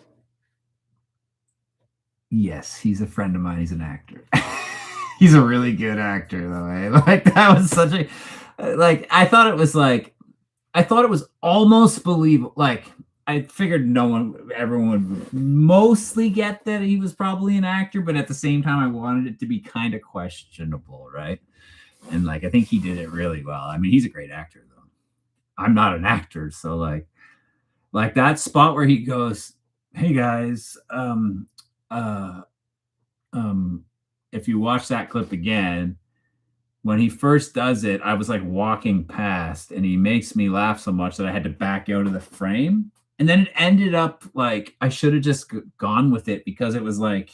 Yes, he's a friend of mine. He's an actor. He's a really good actor, though. Eh? Like that was such a I thought it was almost believable. Like I figured everyone would mostly get that he was probably an actor, but at the same time, I wanted it to be kind of questionable, right? And like I think he did it really well. I mean, he's a great actor, though. I'm not an actor, so like that spot where he goes, "Hey guys, if you watch that clip again, when he first does it, I was like walking past and he makes me laugh so much that I had to back out of the frame. And then it ended up like I should have just gone with it because it was like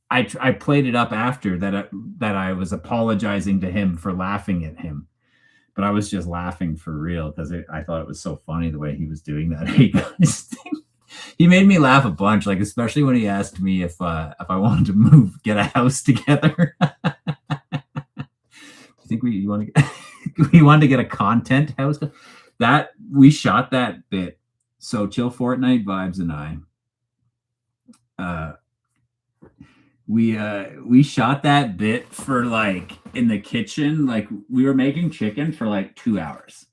I played it up after that I was apologizing to him for laughing at him. But I was just laughing for real because I thought it was so funny the way he was doing that "Hey guys" thing. He made me laugh a bunch, like especially when he asked me if I wanted to get a house together. Do you think we wanted to get a content house? That we shot that bit. So Chill Fortnite Vibes and I, we shot that bit for like in the kitchen. Like we were making chicken for like 2 hours.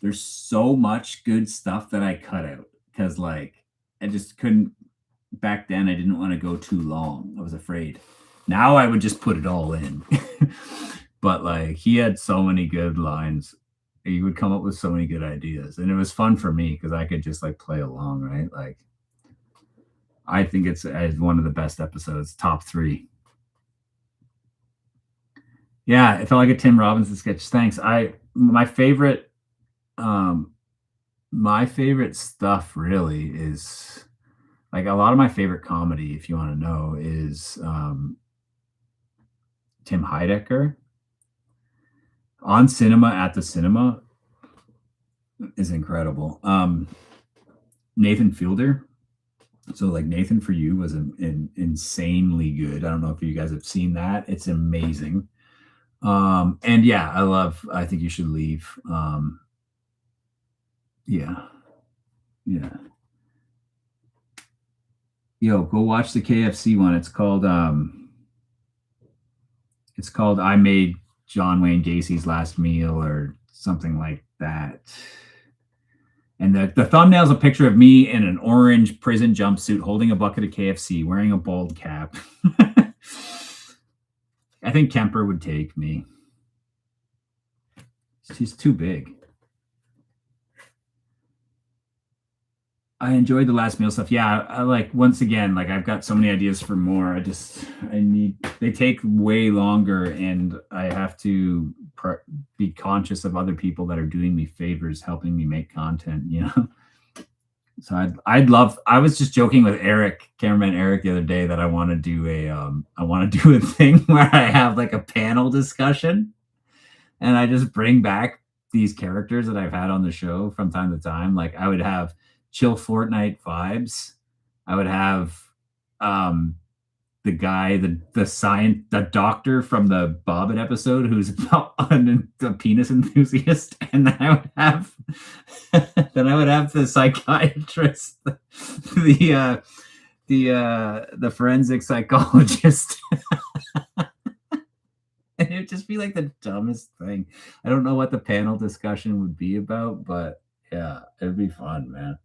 There's so much good stuff that I cut out because like I just couldn't. Back then I didn't want to go too long. I was afraid. Now I would just put it all in. But like he had so many good lines. He would come up with so many good ideas, and it was fun for me because I could just like play along, right? Like I think it's one of the best episodes, top 3. Yeah, it felt like a Tim Robinson sketch. Thanks. My favorite stuff really is like a lot of my favorite comedy, if you want to know, is Tim Heidecker. On Cinema at the Cinema is incredible. Nathan Fielder. So like Nathan For You was insanely good. I don't know if you guys have seen that. It's amazing. And yeah, I Think You Should Leave. Yeah. Yo, go watch the KFC one. It's called I Made John Wayne Gacy's Last Meal or something like that. And the thumbnail's a picture of me in an orange prison jumpsuit holding a bucket of KFC, wearing a bald cap. I think Kemper would take me. She's too big. I enjoyed the last meal stuff. Yeah, I like once again, like I've got so many ideas for more. They take way longer, and I have to be conscious of other people that are doing me favors, helping me make content. You know, so I was just joking with cameraman Eric, the other day that I want to do a thing where I have like a panel discussion, and I just bring back these characters that I've had on the show from time to time. Like I would have Chill Fortnite vibes. I would have um the guy, the doctor from the Bobbit episode who's a penis enthusiast, and then I would have the psychiatrist, the forensic psychologist. And it'd just be like the dumbest thing. I don't know what the panel discussion would be about, but yeah, it'd be fun, man.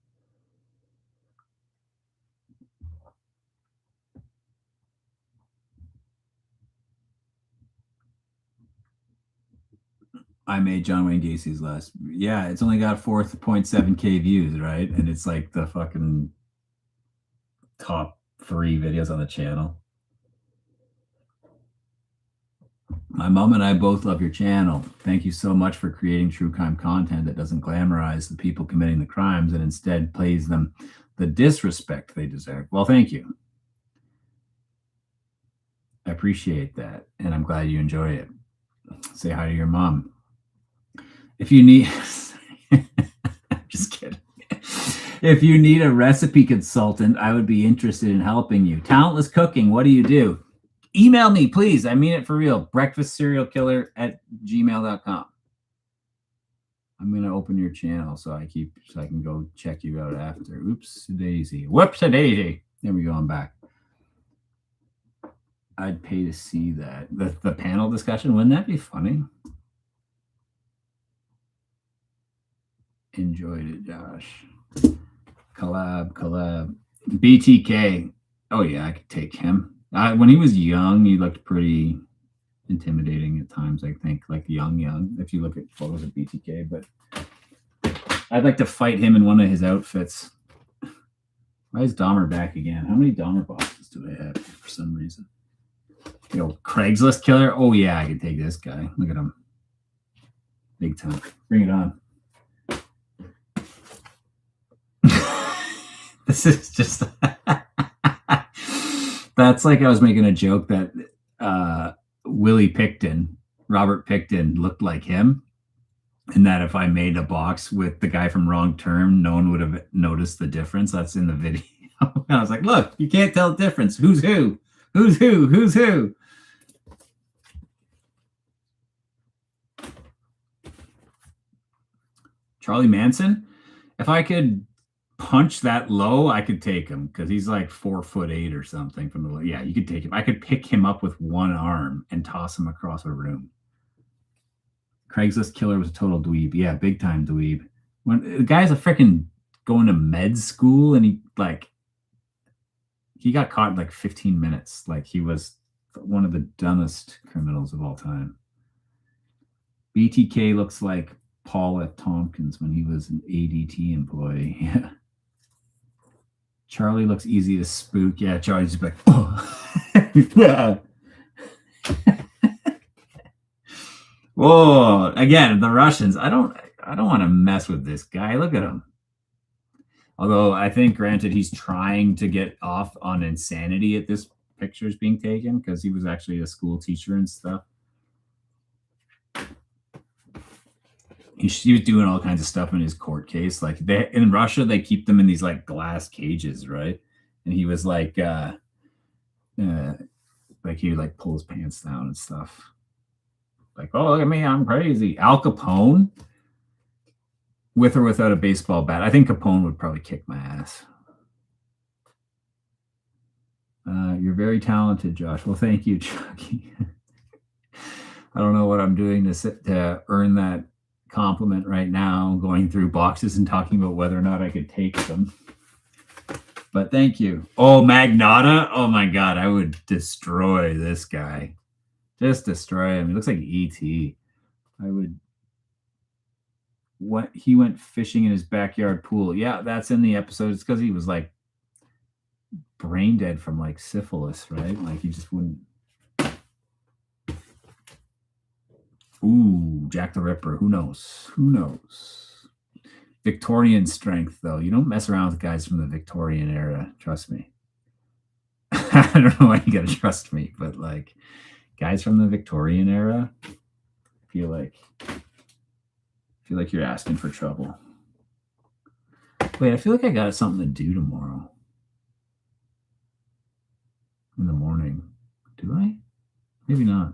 I made John Wayne Gacy's last. Yeah, it's only got 4.7K views, right? And it's like the fucking top 3 videos on the channel. My mom and I both love your channel. Thank you so much for creating true crime content that doesn't glamorize the people committing the crimes and instead pays them the disrespect they deserve. Well, thank you. I appreciate that, and I'm glad you enjoy it. Say hi to your mom. If you need, just kidding. If you need a recipe consultant, I would be interested in helping you. Talentless Cooking, what do you do? Email me, please. I mean it for real. breakfastserialkiller@gmail.com. I'm going to open your channel so I can go check you out after. Oops, daisy. Whoops, a daisy. There we go. I'm back. I'd pay to see that. The panel discussion, wouldn't that be funny? Enjoyed it, Josh. Collab. BTK. Oh, yeah, I could take him. When he was young, he looked pretty intimidating at times, I think, like young, if you look at photos of BTK. But I'd like to fight him in one of his outfits. Why is Dahmer back again? How many Dahmer boxes do I have for some reason? Craigslist killer. Oh, yeah, I could take this guy. Look at him. Big time. Bring it on. This is just... That's like I was making a joke that Robert Picton looked like him. And that if I made a box with the guy from Wrong Turn, no one would have noticed the difference. That's in the video. And I was like, look, you can't tell the difference. Who's who? Who's who? Who's who? Charlie Manson? If I could punch that low, I could take him because he's like 4'8" or something from the low. Yeah, you could take him. I could pick him up with one arm and toss him across a room. Craigslist killer was a total dweeb. Yeah, big time dweeb. When the guy's a freaking going to med school and he got caught in like 15 minutes. Like he was one of the dumbest criminals of all time. BTK looks like Paul F. Tompkins when he was an ADT employee. Yeah. Charlie looks easy to spook. Yeah, Charlie's just like, oh. Yeah. Whoa! Again, the Russians. I don't want to mess with this guy. Look at him. Although I think, granted, he's trying to get off on insanity at this picture is being taken because he was actually a school teacher and stuff. He was doing all kinds of stuff in his court case. Like in Russia, they keep them in these like glass cages, right? And he was like he would like pull his pants down and stuff. Like, oh, look at me, I'm crazy. Al Capone, with or without a baseball bat. I think Capone would probably kick my ass. You're very talented, Josh. Well, thank you, Chucky. I don't know what I'm doing to earn that compliment right now, going through boxes and talking about whether or not I could take them. But thank you. Oh, Magnata. Oh my God, I would destroy this guy. Just destroy him. He looks like E.T. He went fishing in his backyard pool. Yeah, that's in the episode. It's because he was like brain dead from like syphilis, right? Like he just wouldn't. Ooh, Jack the Ripper. Who knows? Who knows? Victorian strength, though. You don't mess around with guys from the Victorian era. Trust me. I don't know why you gotta trust me, but like guys from the Victorian era, I feel like feel like you're asking for trouble. Wait, I feel like I got something to do tomorrow in the morning. Do I? Maybe not.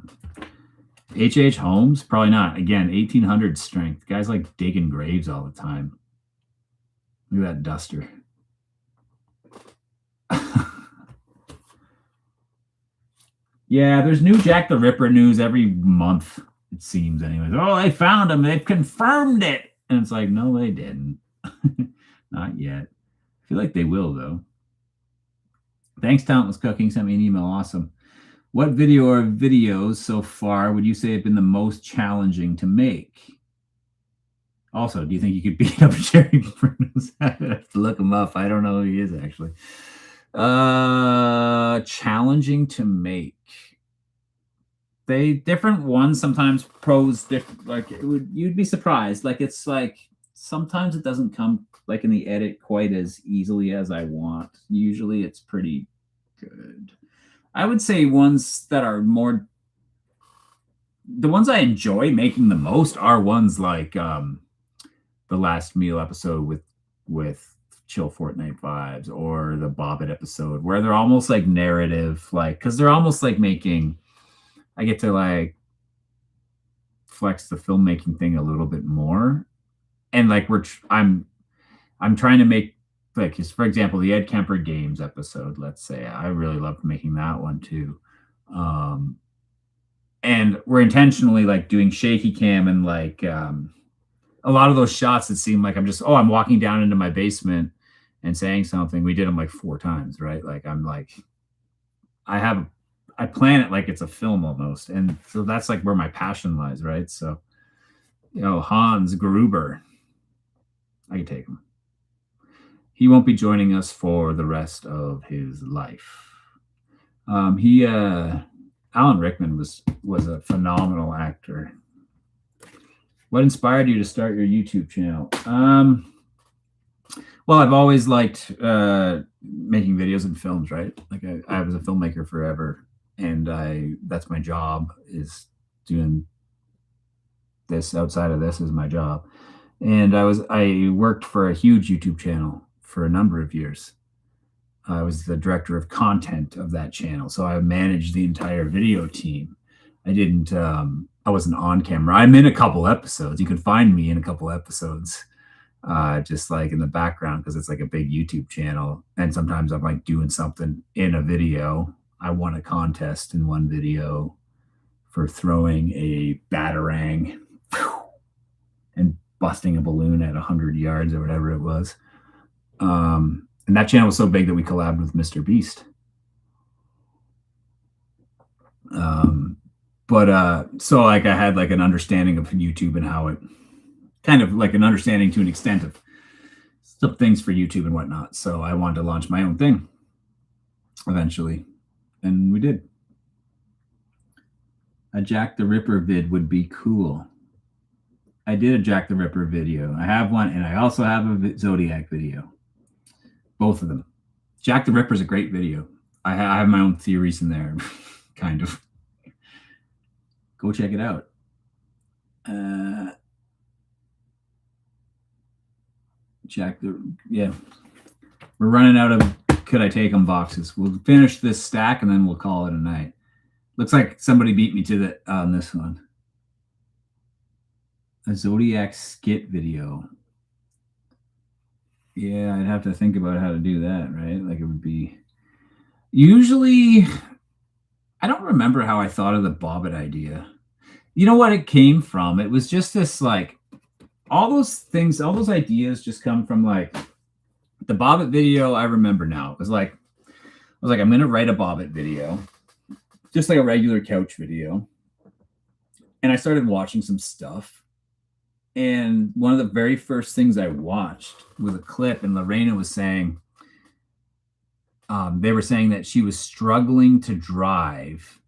H.H. Holmes? Probably not. Again, 1800 strength. Guys like digging graves all the time. Look at that duster. Yeah, there's new Jack the Ripper news every month, it seems, anyways. Oh, they found him. They've confirmed it. And it's like, no, they didn't. Not yet. I feel like they will, though. Thanks, Talentless Cooking. Sent me an email. Awesome. What video or videos so far would you say have been the most challenging to make? Also, do you think you could beat up Jerry Bruno's? I have to look him up. I don't know who he is, actually. Challenging to make. They different ones sometimes pros different, like you'd be surprised. Like it's like sometimes it doesn't come like in the edit quite as easily as I want. Usually it's pretty good. I would say ones that are more the ones I enjoy making the most are ones like the last meal episode with Chill Fortnite Vibes, or the Bobbit episode, where they're almost like narrative, like because they're almost like making. I get to like flex the filmmaking thing a little bit more, and like I'm trying to make like for example the Ed Kemper Games episode. Let's say I really loved making that one too, and we're intentionally like doing shaky cam and like a lot of those shots that seem like I'm walking down into my basement and saying something. We did them like 4 times, right? Like I'm like I plan it like it's a film almost, and so that's like where my passion lies, right? So, Hans Gruber, I can take him. He won't be joining us for the rest of his life. Alan Rickman was a phenomenal actor. What inspired you to start your YouTube channel? Well, I've always liked making videos and films, right? Like I was a filmmaker forever, and that's my job, is doing this. Outside of this is my job. And I worked for a huge YouTube channel for a number of years. I was the director of content of that channel, so I managed the entire video team. I wasn't on camera. I'm in a couple episodes. You can find me in a couple episodes, just like in the background, because it's like a big YouTube channel. And sometimes I'm like doing something in a video. I won a contest in one video for throwing a batarang and busting a balloon at 100 yards or whatever it was. And that channel was so big that we collabed with Mr. Beast. So like I had like an understanding of YouTube and how it kind of like an understanding to an extent of some things for YouTube and whatnot. So I wanted to launch my own thing eventually, and we did. A Jack the Ripper vid would be cool. I did a Jack the Ripper video. I have one, and I also have a Zodiac video. Both of them. Jack the Ripper is a great video. I have my own theories in there, kind of. Go check it out. Yeah. We're running out of could I take them boxes. We'll finish this stack and then we'll call it a night. Looks like somebody beat me to on this one. A Zodiac skit video. Yeah, I'd have to think about how to do that, right? Like it would be usually, I don't remember how I thought of the Bobbit idea. You know what it came from? It was just this like, all those things, all those ideas just come from like the Bobbit video. I remember now. It was like, I was like, I'm going to write a Bobbit video, just like a regular couch video. And I started watching some stuff. And one of the very first things I watched was a clip, and Lorena was saying, they were saying that she was struggling to drive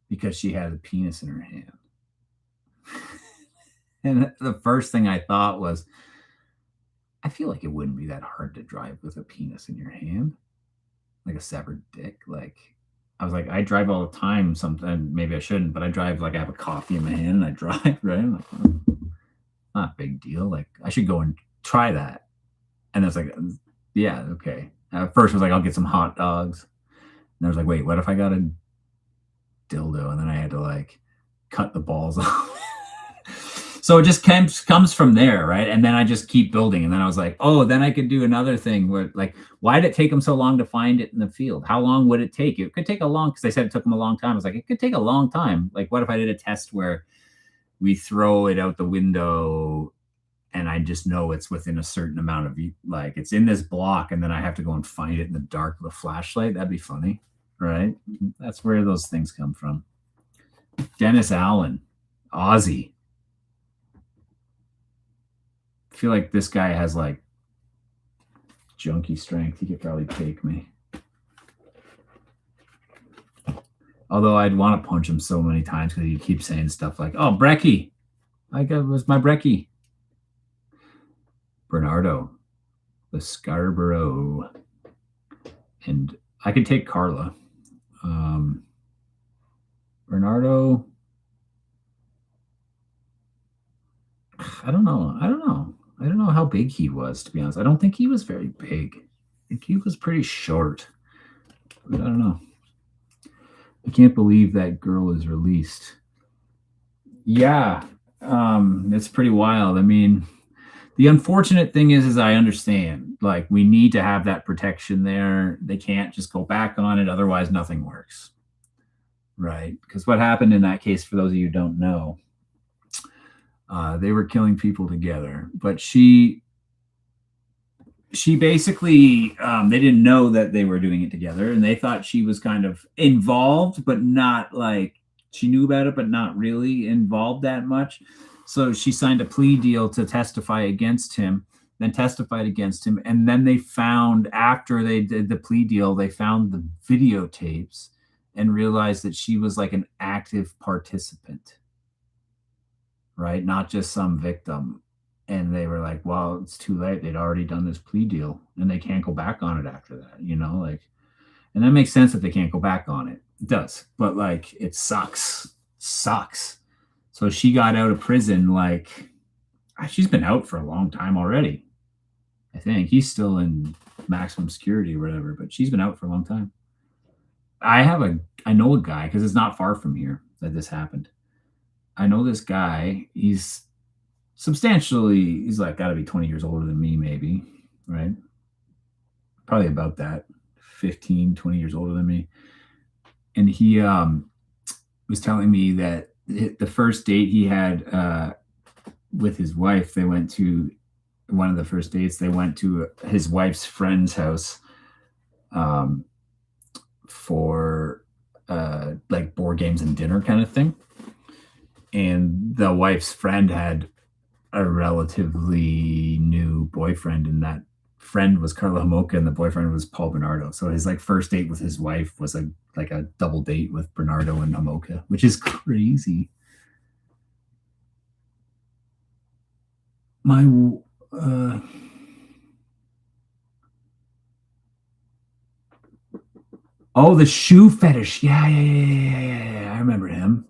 because she had a penis in her hand. And the first thing I thought was, I feel like it wouldn't be that hard to drive with a penis in your hand, like a severed dick. Like, I was like, I drive all the time. Sometimes maybe I shouldn't, but I drive like I have a coffee in my hand and I drive, right? I'm like, oh. not a big deal. Like, I should go and try that. And I was like, yeah, okay. At first, I was like, I'll get some hot dogs. And I was like, wait, what if I got a dildo? And then I had to like cut the balls off. So it just comes from there, right? And then I just keep building. And then I was like, oh, then I could do another thing where, like, why did it take them so long to find it in the field? How long would it take? It could take a long, because they said it took them a long time. I was like, it could take a long time. Like, what if I did a test where we throw it out the window and I just know it's within a certain amount of, like, it's in this block, and then I have to go and find it in the dark with a flashlight? That'd be funny, right? That's where those things come from. Dennis Allen, Aussie. I feel like this guy has like junkie strength. He could probably take me. Although I'd want to punch him so many times because he keeps saying stuff like, oh, Brecky. Like, it was my Brecky. Bernardo, the Scarborough. And I could take Carla. Bernardo. I don't know how big he was, to be honest. I don't think he was very big. I think he was pretty short. But I don't know. I can't believe that girl is released. Yeah, it's pretty wild. I mean, the unfortunate thing is I understand. Like, we need to have that protection there. They can't just go back on it. Otherwise, nothing works. Right? Because what happened in that case, for those of you who don't know, they were killing people together. But she basically, they didn't know that they were doing it together. And they thought she was kind of involved, but not like, she knew about it, but not really involved that much. So she signed a plea deal to testify against him, then testified against him. And then they found, after they did the plea deal, they found the videotapes and realized that she was like an active participant, right? Not just some victim. And they were like, well, it's too late. They'd already done this plea deal and they can't go back on it after that, you know, like, and that makes sense if they can't go back on it. It does. But like, it sucks. So she got out of prison, like, she's been out for a long time already. I think he's still in maximum security or whatever, but she's been out for a long time. I know a guy, because it's not far from here that this happened. I know this guy. He's like got to be 20 years older than me, maybe, right? Probably about that, 15, 20 years older than me. And he was telling me that the first date he had with his wife, they went to one of the first dates. They went to his wife's friend's house for like board games and dinner kind of thing. And the wife's friend had a relatively new boyfriend, and that friend was Carla Homolka and the boyfriend was Paul Bernardo. So his like first date with his wife was like a double date with Bernardo and Homolka, which is crazy. Oh, the shoe fetish. Yeah. I remember him.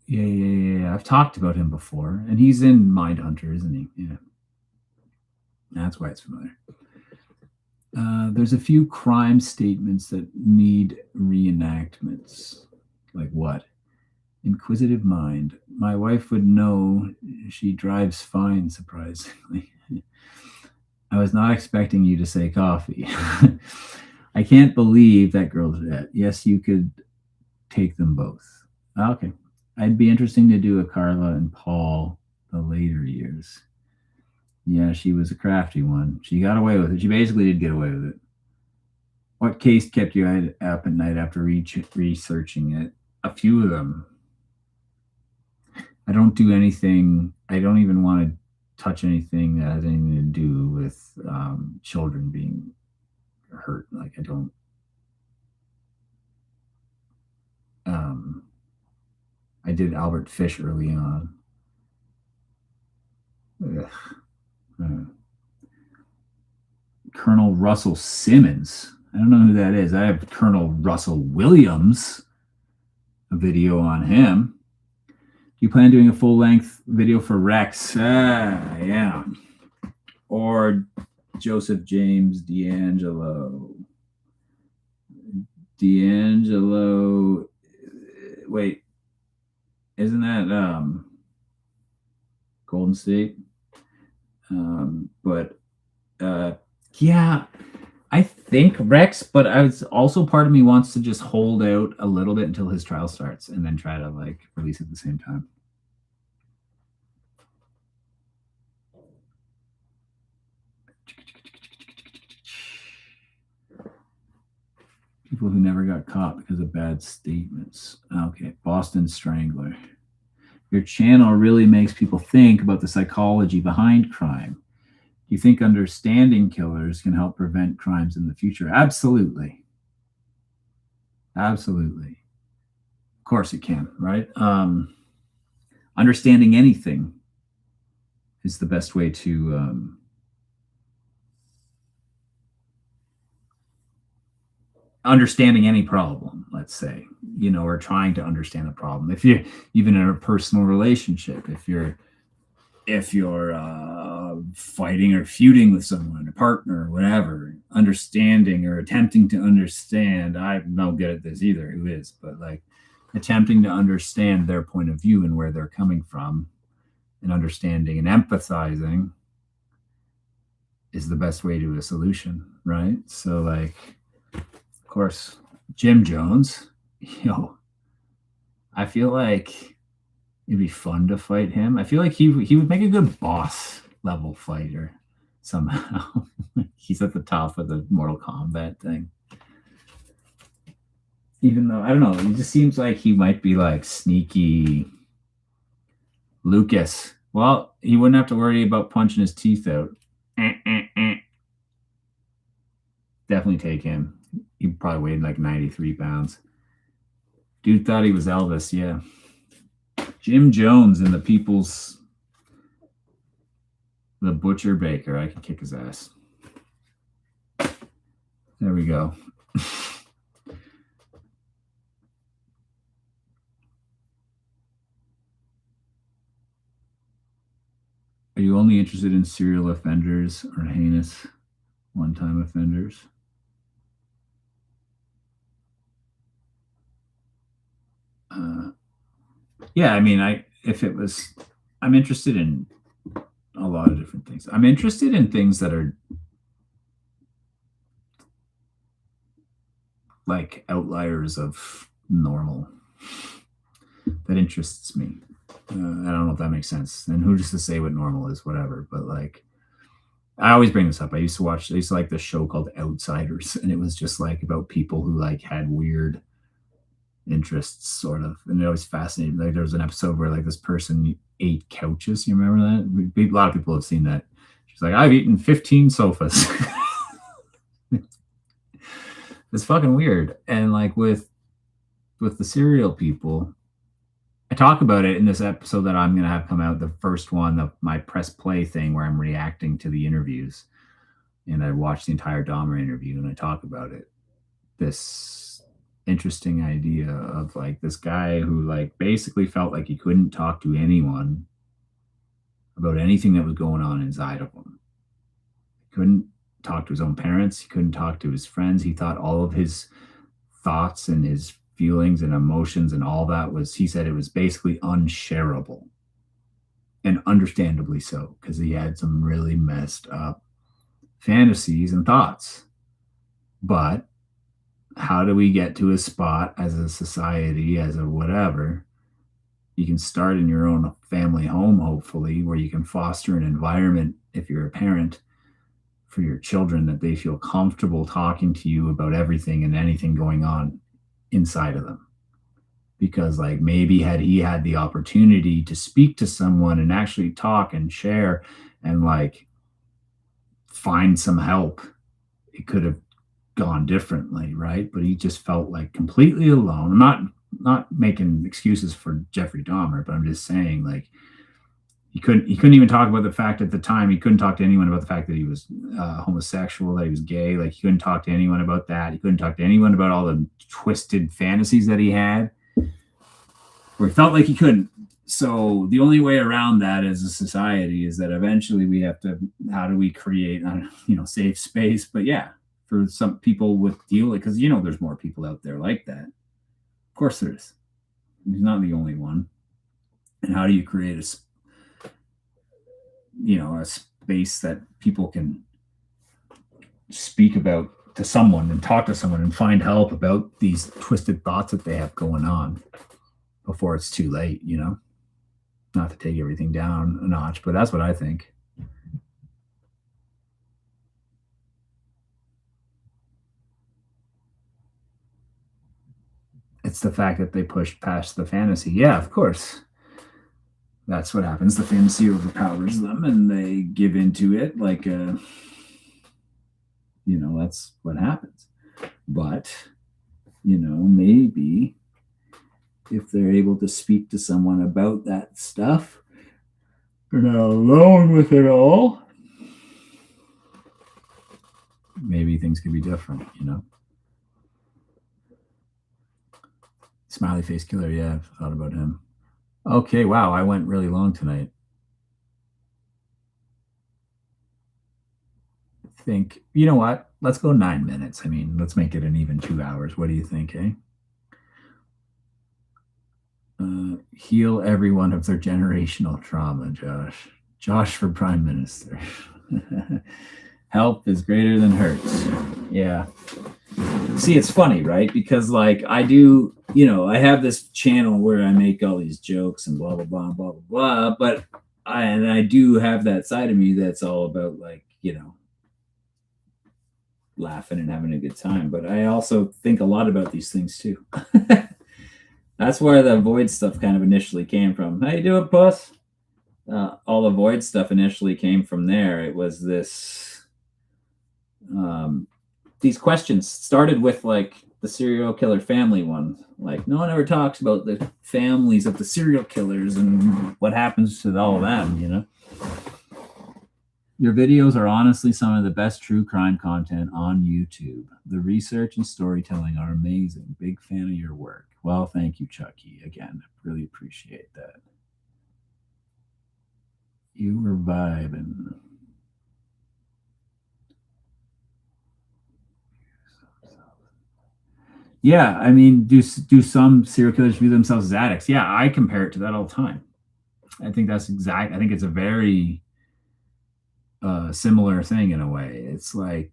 Yeah. I've talked about him before, and he's in Mindhunter, isn't he? Yeah. That's why it's familiar. There's a few crime statements that need reenactments. Like what? Inquisitive mind. My wife would know. She drives fine, surprisingly. I was not expecting you to say coffee. I can't believe that girl's dead. Yes, you could take them both. Okay. I'd be interesting to do a Carla and Paul the later years. Yeah, she was a crafty one. She got away with it. She basically did get away with it. What case kept you up at night after researching it? A few of them. I don't do anything. I don't even want to touch anything that has anything to do with children being hurt. Like, I don't. I did Albert Fish early on. Colonel Russell Simmons. I don't know who that is. I have Colonel Russell Williams, a video on him. you plan on doing a full-length video for Rex? Yeah. Or Joseph James D'Angelo. Wait, isn't that Golden State? But yeah, I think Rex, but I was also part of me wants to just hold out a little bit until his trial starts and then try to like release at the same time. People who never got caught because of bad statements. Okay, Boston Strangler. Your channel really makes people think about the psychology behind crime. Do you think understanding killers can help prevent crimes in the future? Absolutely. Absolutely. Of course it can, right? Understanding anything is the best way to understanding any problem, let's say, or trying to understand a problem. If you're even in a personal relationship, if you're fighting or feuding with someone, a partner, or whatever, understanding or attempting to understand. I'm no good at this either. Who is? But like attempting to understand their point of view and where they're coming from, and understanding and empathizing is the best way to a solution, right? So like, of course, Jim Jones, I feel like it'd be fun to fight him. I feel like he would make a good boss level fighter somehow. He's at the top of the Mortal Kombat thing. Even though, I don't know, he just seems like he might be like sneaky Lucas. Well, he wouldn't have to worry about punching his teeth out. Definitely take him. He probably weighed like 93 pounds. Dude thought he was Elvis, yeah. Jim Jones in the Butcher Baker. I can kick his ass. There we go. Are you only interested in serial offenders or heinous one-time offenders? Yeah, I mean, I'm interested in a lot of different things. I'm interested in things that are like outliers of normal. That interests me. I don't know if that makes sense. And who's to say what normal is, whatever. But like, I always bring this up. I used to like this show called Outsiders, and it was just like about people who like had weird interests, sort of, and it always fascinated. Like there was an episode where like this person ate couches. You remember that? A lot of people have seen that. She's like, I've eaten 15 sofas. It's fucking weird. And like with the serial people, I talk about it in this episode that I'm gonna have come out, the first one of my press play thing where I'm reacting to the interviews, and I watched the entire Dahmer interview and I talk about it. This interesting idea of like this guy who like basically felt like he couldn't talk to anyone about anything that was going on inside of him. He couldn't talk to his own parents. He couldn't talk to his friends. He thought all of his thoughts and his feelings and emotions and all that he said it was basically unshareable, and understandably so, because he had some really messed up fantasies and thoughts. But how do we get to a spot as a society, as a whatever? You can start in your own family home, hopefully, where you can foster an environment, if you're a parent, for your children, that they feel comfortable talking to you about everything and anything going on inside of them. Because like maybe had he had the opportunity to speak to someone and actually talk and share and like find some help, it could have gone differently, right? But he just felt like completely alone. I'm not making excuses for Jeffrey Dahmer, but I'm just saying like he couldn't even talk about the fact at the time. He couldn't talk to anyone about the fact that he was homosexual, that he was gay. Like he couldn't talk to anyone about that. He couldn't talk to anyone about all the twisted fantasies that he had, or he felt like he couldn't. So the only way around that as a society is that eventually we have to, how do we create, safe space? But yeah, for some people with deal, because there's more people out there like that. Of course there is. He's not the only one. And how do you create a space that people can speak about to someone and talk to someone and find help about these twisted thoughts that they have going on before it's too late, not to take everything down a notch, but that's what I think. It's the fact that they pushed past the fantasy. Yeah, of course. That's what happens. The fantasy overpowers them and they give into it that's what happens. But, maybe if they're able to speak to someone about that stuff, they're not alone with it all. Maybe things could be different, Smiley face killer. Yeah, I've thought about him. Okay, wow, I went really long tonight. Think, you know what? Let's go 9 minutes. I mean, let's make it an even 2 hours. What do you think, eh? Heal everyone of their generational trauma, Josh. Josh for Prime Minister. Help is greater than hurts. Yeah. See, it's funny, right? Because I do, I have this channel where I make all these jokes and blah blah blah blah blah blah. But I do have that side of me that's all about laughing and having a good time. But I also think a lot about these things too. That's where the void stuff kind of initially came from. How you doing, puss? All the void stuff initially came from there. It was this. These questions started with the serial killer family one. No one ever talks about the families of the serial killers and what happens to all of them. Your videos are honestly some of the best true crime content on YouTube. The research and storytelling are amazing. Big fan of your work. Well, thank you, Chucky. Again, really appreciate that. You were vibing. Yeah, I mean, do some serial killers view themselves as addicts? Yeah, I compare it to that all the time. I think that's exact. I think it's a very similar thing in a way. It's I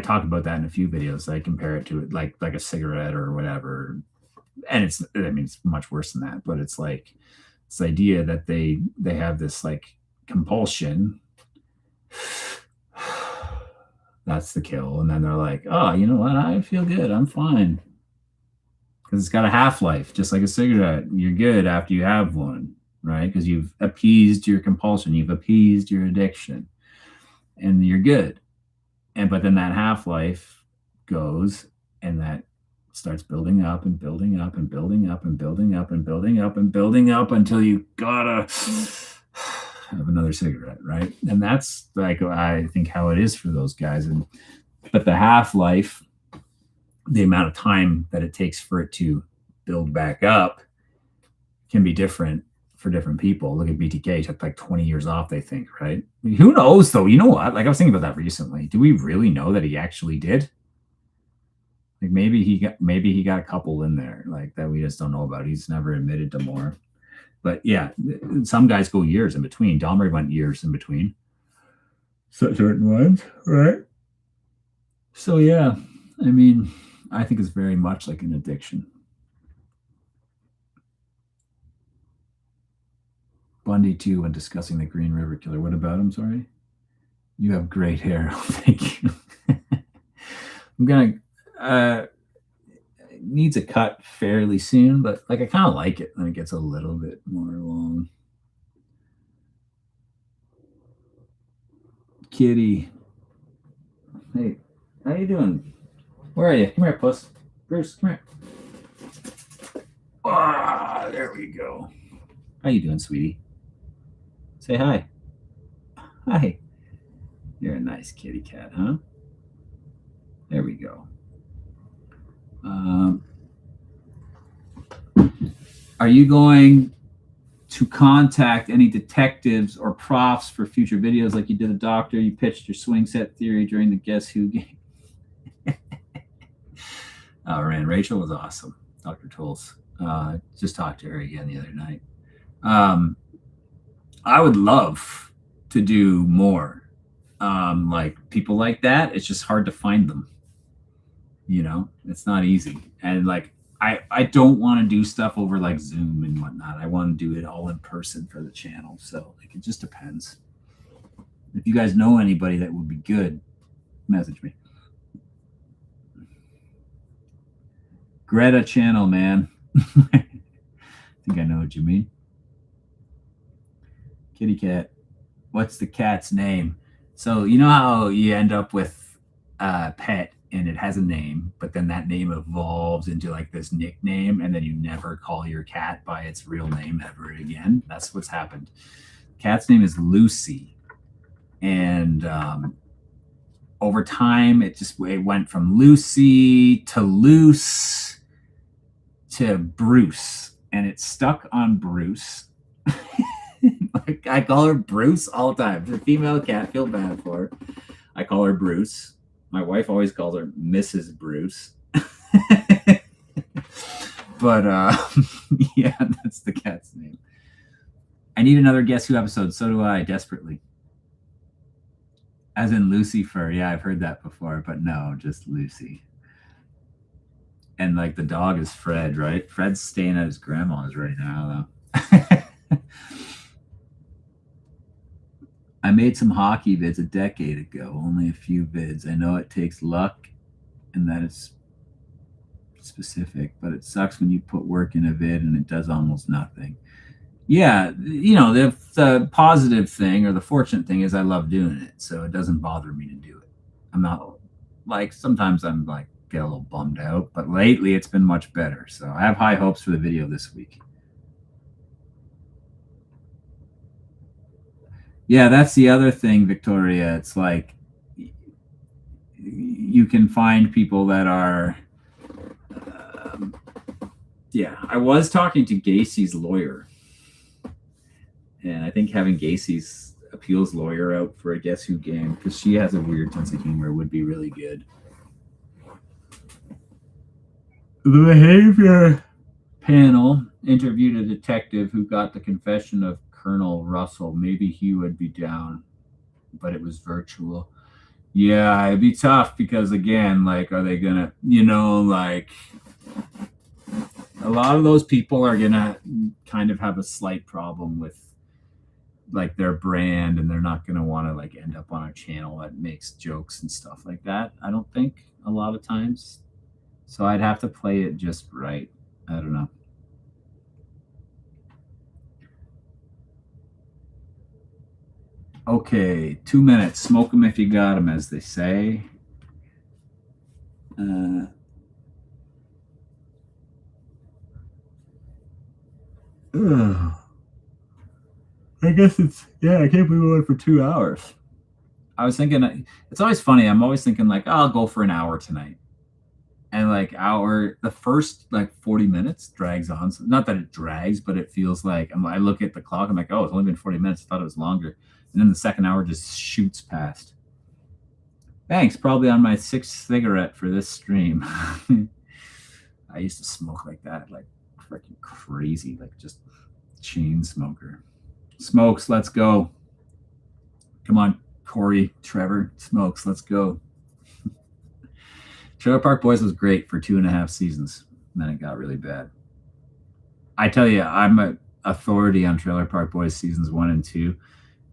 talk about that in a few videos. I compare it to it like a cigarette or whatever, and it's much worse than that. But it's this idea that they have this compulsion. That's the kill, and then they're like, oh, you know what? I feel good. I'm fine. Because it's got a half-life, just like a cigarette. You're good after you have one, right? Because you've appeased your compulsion, you've appeased your addiction, and you're good. But then that half-life goes, and that starts building up and building up and building up and building up and building up and building up until you gotta have another cigarette, right? And that's I think how it is for those guys. But the half-life, the amount of time that it takes for it to build back up, can be different for different people. Look at BTK, he took 20 years off, they think, right? Who knows though? You know what? I was thinking about that recently. Do we really know that he actually did? Maybe he got a couple in there that we just don't know about. He's never admitted to more. But yeah, some guys go years in between. Dahmer went years in between. Certain ones, right? So yeah, I think it's very much like an addiction. Bundy too, when discussing the Green River Killer. What about him? Sorry. You have great hair. Thank you. I'm gonna needs a cut fairly soon, but I kind of like it when it gets a little bit more long. Kitty. Hey, how you doing? Where are you? Come here, puss. Bruce, come here. Ah, there we go. How you doing, sweetie? Say hi. Hi. You're a nice kitty cat, huh? There we go. Are you going to contact any detectives or profs for future videos, like you did a doctor. You pitched your swing set theory during the Guess Who game. Oh man, Rachel was awesome. Dr. Tolles. Just talked to her again the other night. I would love to do more. Like people like that. It's just hard to find them. It's not easy. And like I don't want to do stuff over like Zoom and whatnot. I want to do it all in person for the channel. So like it just depends. If you guys know anybody that would be good, message me. Greta channel, man. I think I know what you mean. Kitty cat. What's the cat's name? So you know how you end up with a pet and it has a name, but then that name evolves into like this nickname, and then you never call your cat by its real name ever again. That's what's happened. Cat's name is Lucy. And over time, it went from Lucy to Loose to Bruce, and it stuck on Bruce. Like I call her Bruce all the time. The female cat, feel bad for her. I call her Bruce. My wife always calls her Mrs. Bruce. But yeah, that's the cat's name. I need another Guess Who episode. So do I, desperately. As in Lucifer. Yeah, I've heard that before, but no, just Lucy. And like the dog is Fred, right? Fred's staying at his grandma's right now, though. I made some hockey vids a decade ago, only a few vids. I know it takes luck and that it's specific, but it sucks when you put work in a vid and it does almost nothing. Yeah, the positive thing or the fortunate thing is I love doing it, so it doesn't bother me to do it. I'm not like, sometimes I'm like get a little bummed out, but lately it's been much better. So I have high hopes for the video this week. Yeah, that's the other thing, Victoria. It's like you can find people that are yeah, I was talking to Gacy's lawyer, and I think having Gacy's appeals lawyer out for a Guess Who game, because she has a weird sense of humor, would be really good. The behavior panel interviewed a detective who got the confession of Colonel Russell. Maybe he would be down, but it was virtual. Yeah, it'd be tough because, again, like, are they gonna, like, a lot of those people are gonna kind of have a slight problem with like their brand, and they're not gonna want to like end up on a channel that makes jokes and stuff like that. I don't think a lot of times. So I'd have to play it just right. I don't know. Okay, 2 minutes. Smoke them if you got them, as they say. I guess it's, yeah, I can't believe we went for 2 hours. I was thinking, it's always funny. I'm always thinking like, oh, I'll go for an hour tonight. And like the first like 40 minutes drags on. So not that it drags, but it feels like, I look at the clock, I'm like, oh, it's only been 40 minutes. I thought it was longer. And then the second hour just shoots past. Thanks, probably on my 6th cigarette for this stream. I used to smoke like that, like freaking crazy, like just chain smoker. Smokes, let's go. Come on, Corey, Trevor, Smokes, let's go. Trailer Park Boys was great for 2.5 seasons. And then it got really bad. I tell you, I'm an authority on Trailer Park Boys seasons 1 and 2.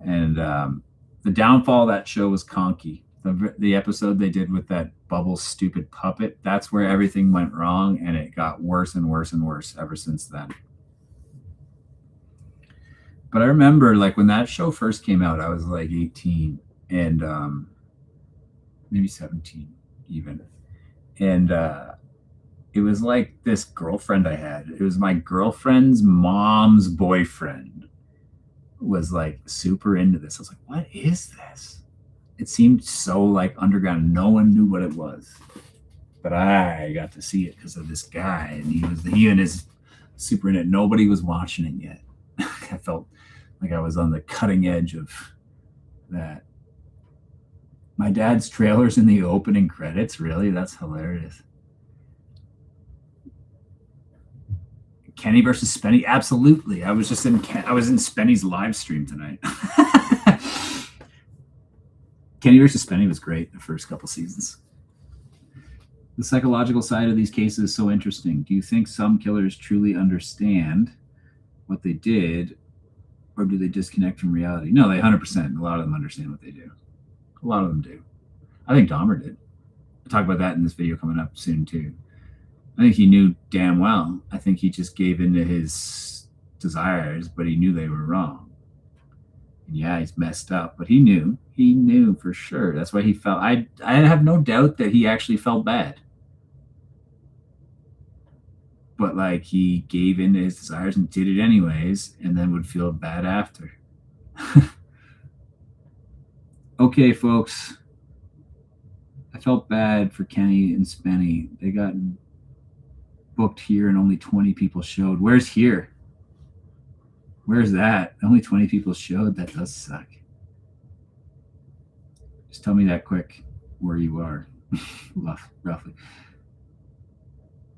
And the downfall of that show was Conky. The episode they did with that Bubbles stupid puppet, that's where everything went wrong, and it got worse and worse and worse ever since then. But I remember, like, when that show first came out, I was like 18 and maybe 17 even. And it was like this girlfriend I had. It was my girlfriend's mom's boyfriend was like super into this. I was like, what is this? It seemed so like underground. No one knew what it was. But I got to see it because of this guy. And he and his super in it. Nobody was watching it yet. I felt like I was on the cutting edge of that. My dad's trailer's in the opening credits. Really? That's hilarious. Kenny versus Spenny? Absolutely. I was in Spenny's live stream tonight. Kenny versus Spenny was great the first couple seasons. The psychological side of these cases is so interesting. Do you think some killers truly understand what they did, or do they disconnect from reality? No, they 100%. A lot of them understand what they do. A lot of them do. I think Dahmer did. I'll talk about that in this video coming up soon too. I think he knew damn well. I think he just gave into his desires, but he knew they were wrong. And yeah, he's messed up, but he knew for sure. That's why he felt, I have no doubt that he actually felt bad. But like, he gave in to his desires and did it anyways, and then would feel bad after. Okay, folks. I felt bad for Kenny and Spenny. They got booked here and only 20 people showed. Where's here? Where's that? Only 20 people showed. That does suck. Just tell me that quick where you are, roughly.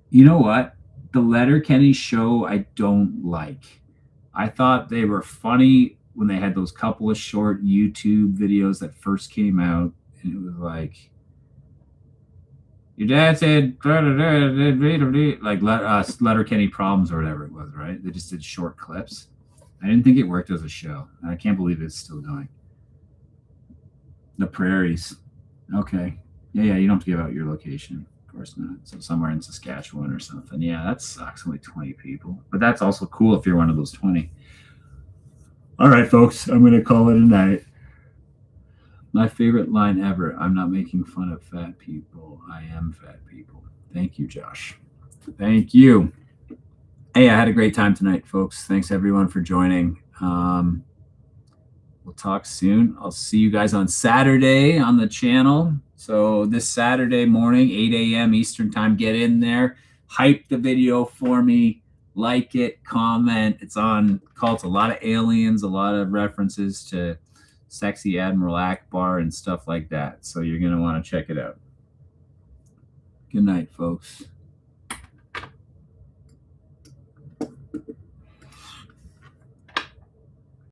You know what? The Letterkenny show I don't like. I thought they were funny when they had those couple of short YouTube videos that first came out, and it was like, your dad said like Letterkenny problems or whatever it was, right? They just did short clips. I didn't think it worked as a show. I can't believe it's still going. The Prairies. Okay. Yeah, you don't have to give out your location. Of course not. So somewhere in Saskatchewan or something. Yeah, that sucks. Only 20 people. But that's also cool if you're one of those 20. All right, folks. I'm going to call it a night. My favorite line ever. I'm not making fun of fat people. I am fat people. Thank you, Josh. Thank you. Hey, I had a great time tonight, folks. Thanks, everyone, for joining. We'll talk soon. I'll see you guys on Saturday on the channel. So this Saturday morning, 8 a.m. Eastern time, get in there. Hype the video for me. Like it, comment. It's on Cult. A lot of aliens, a lot of references to Sexy Admiral Akbar and stuff like that. So you're going to want to check it out. Good night, folks.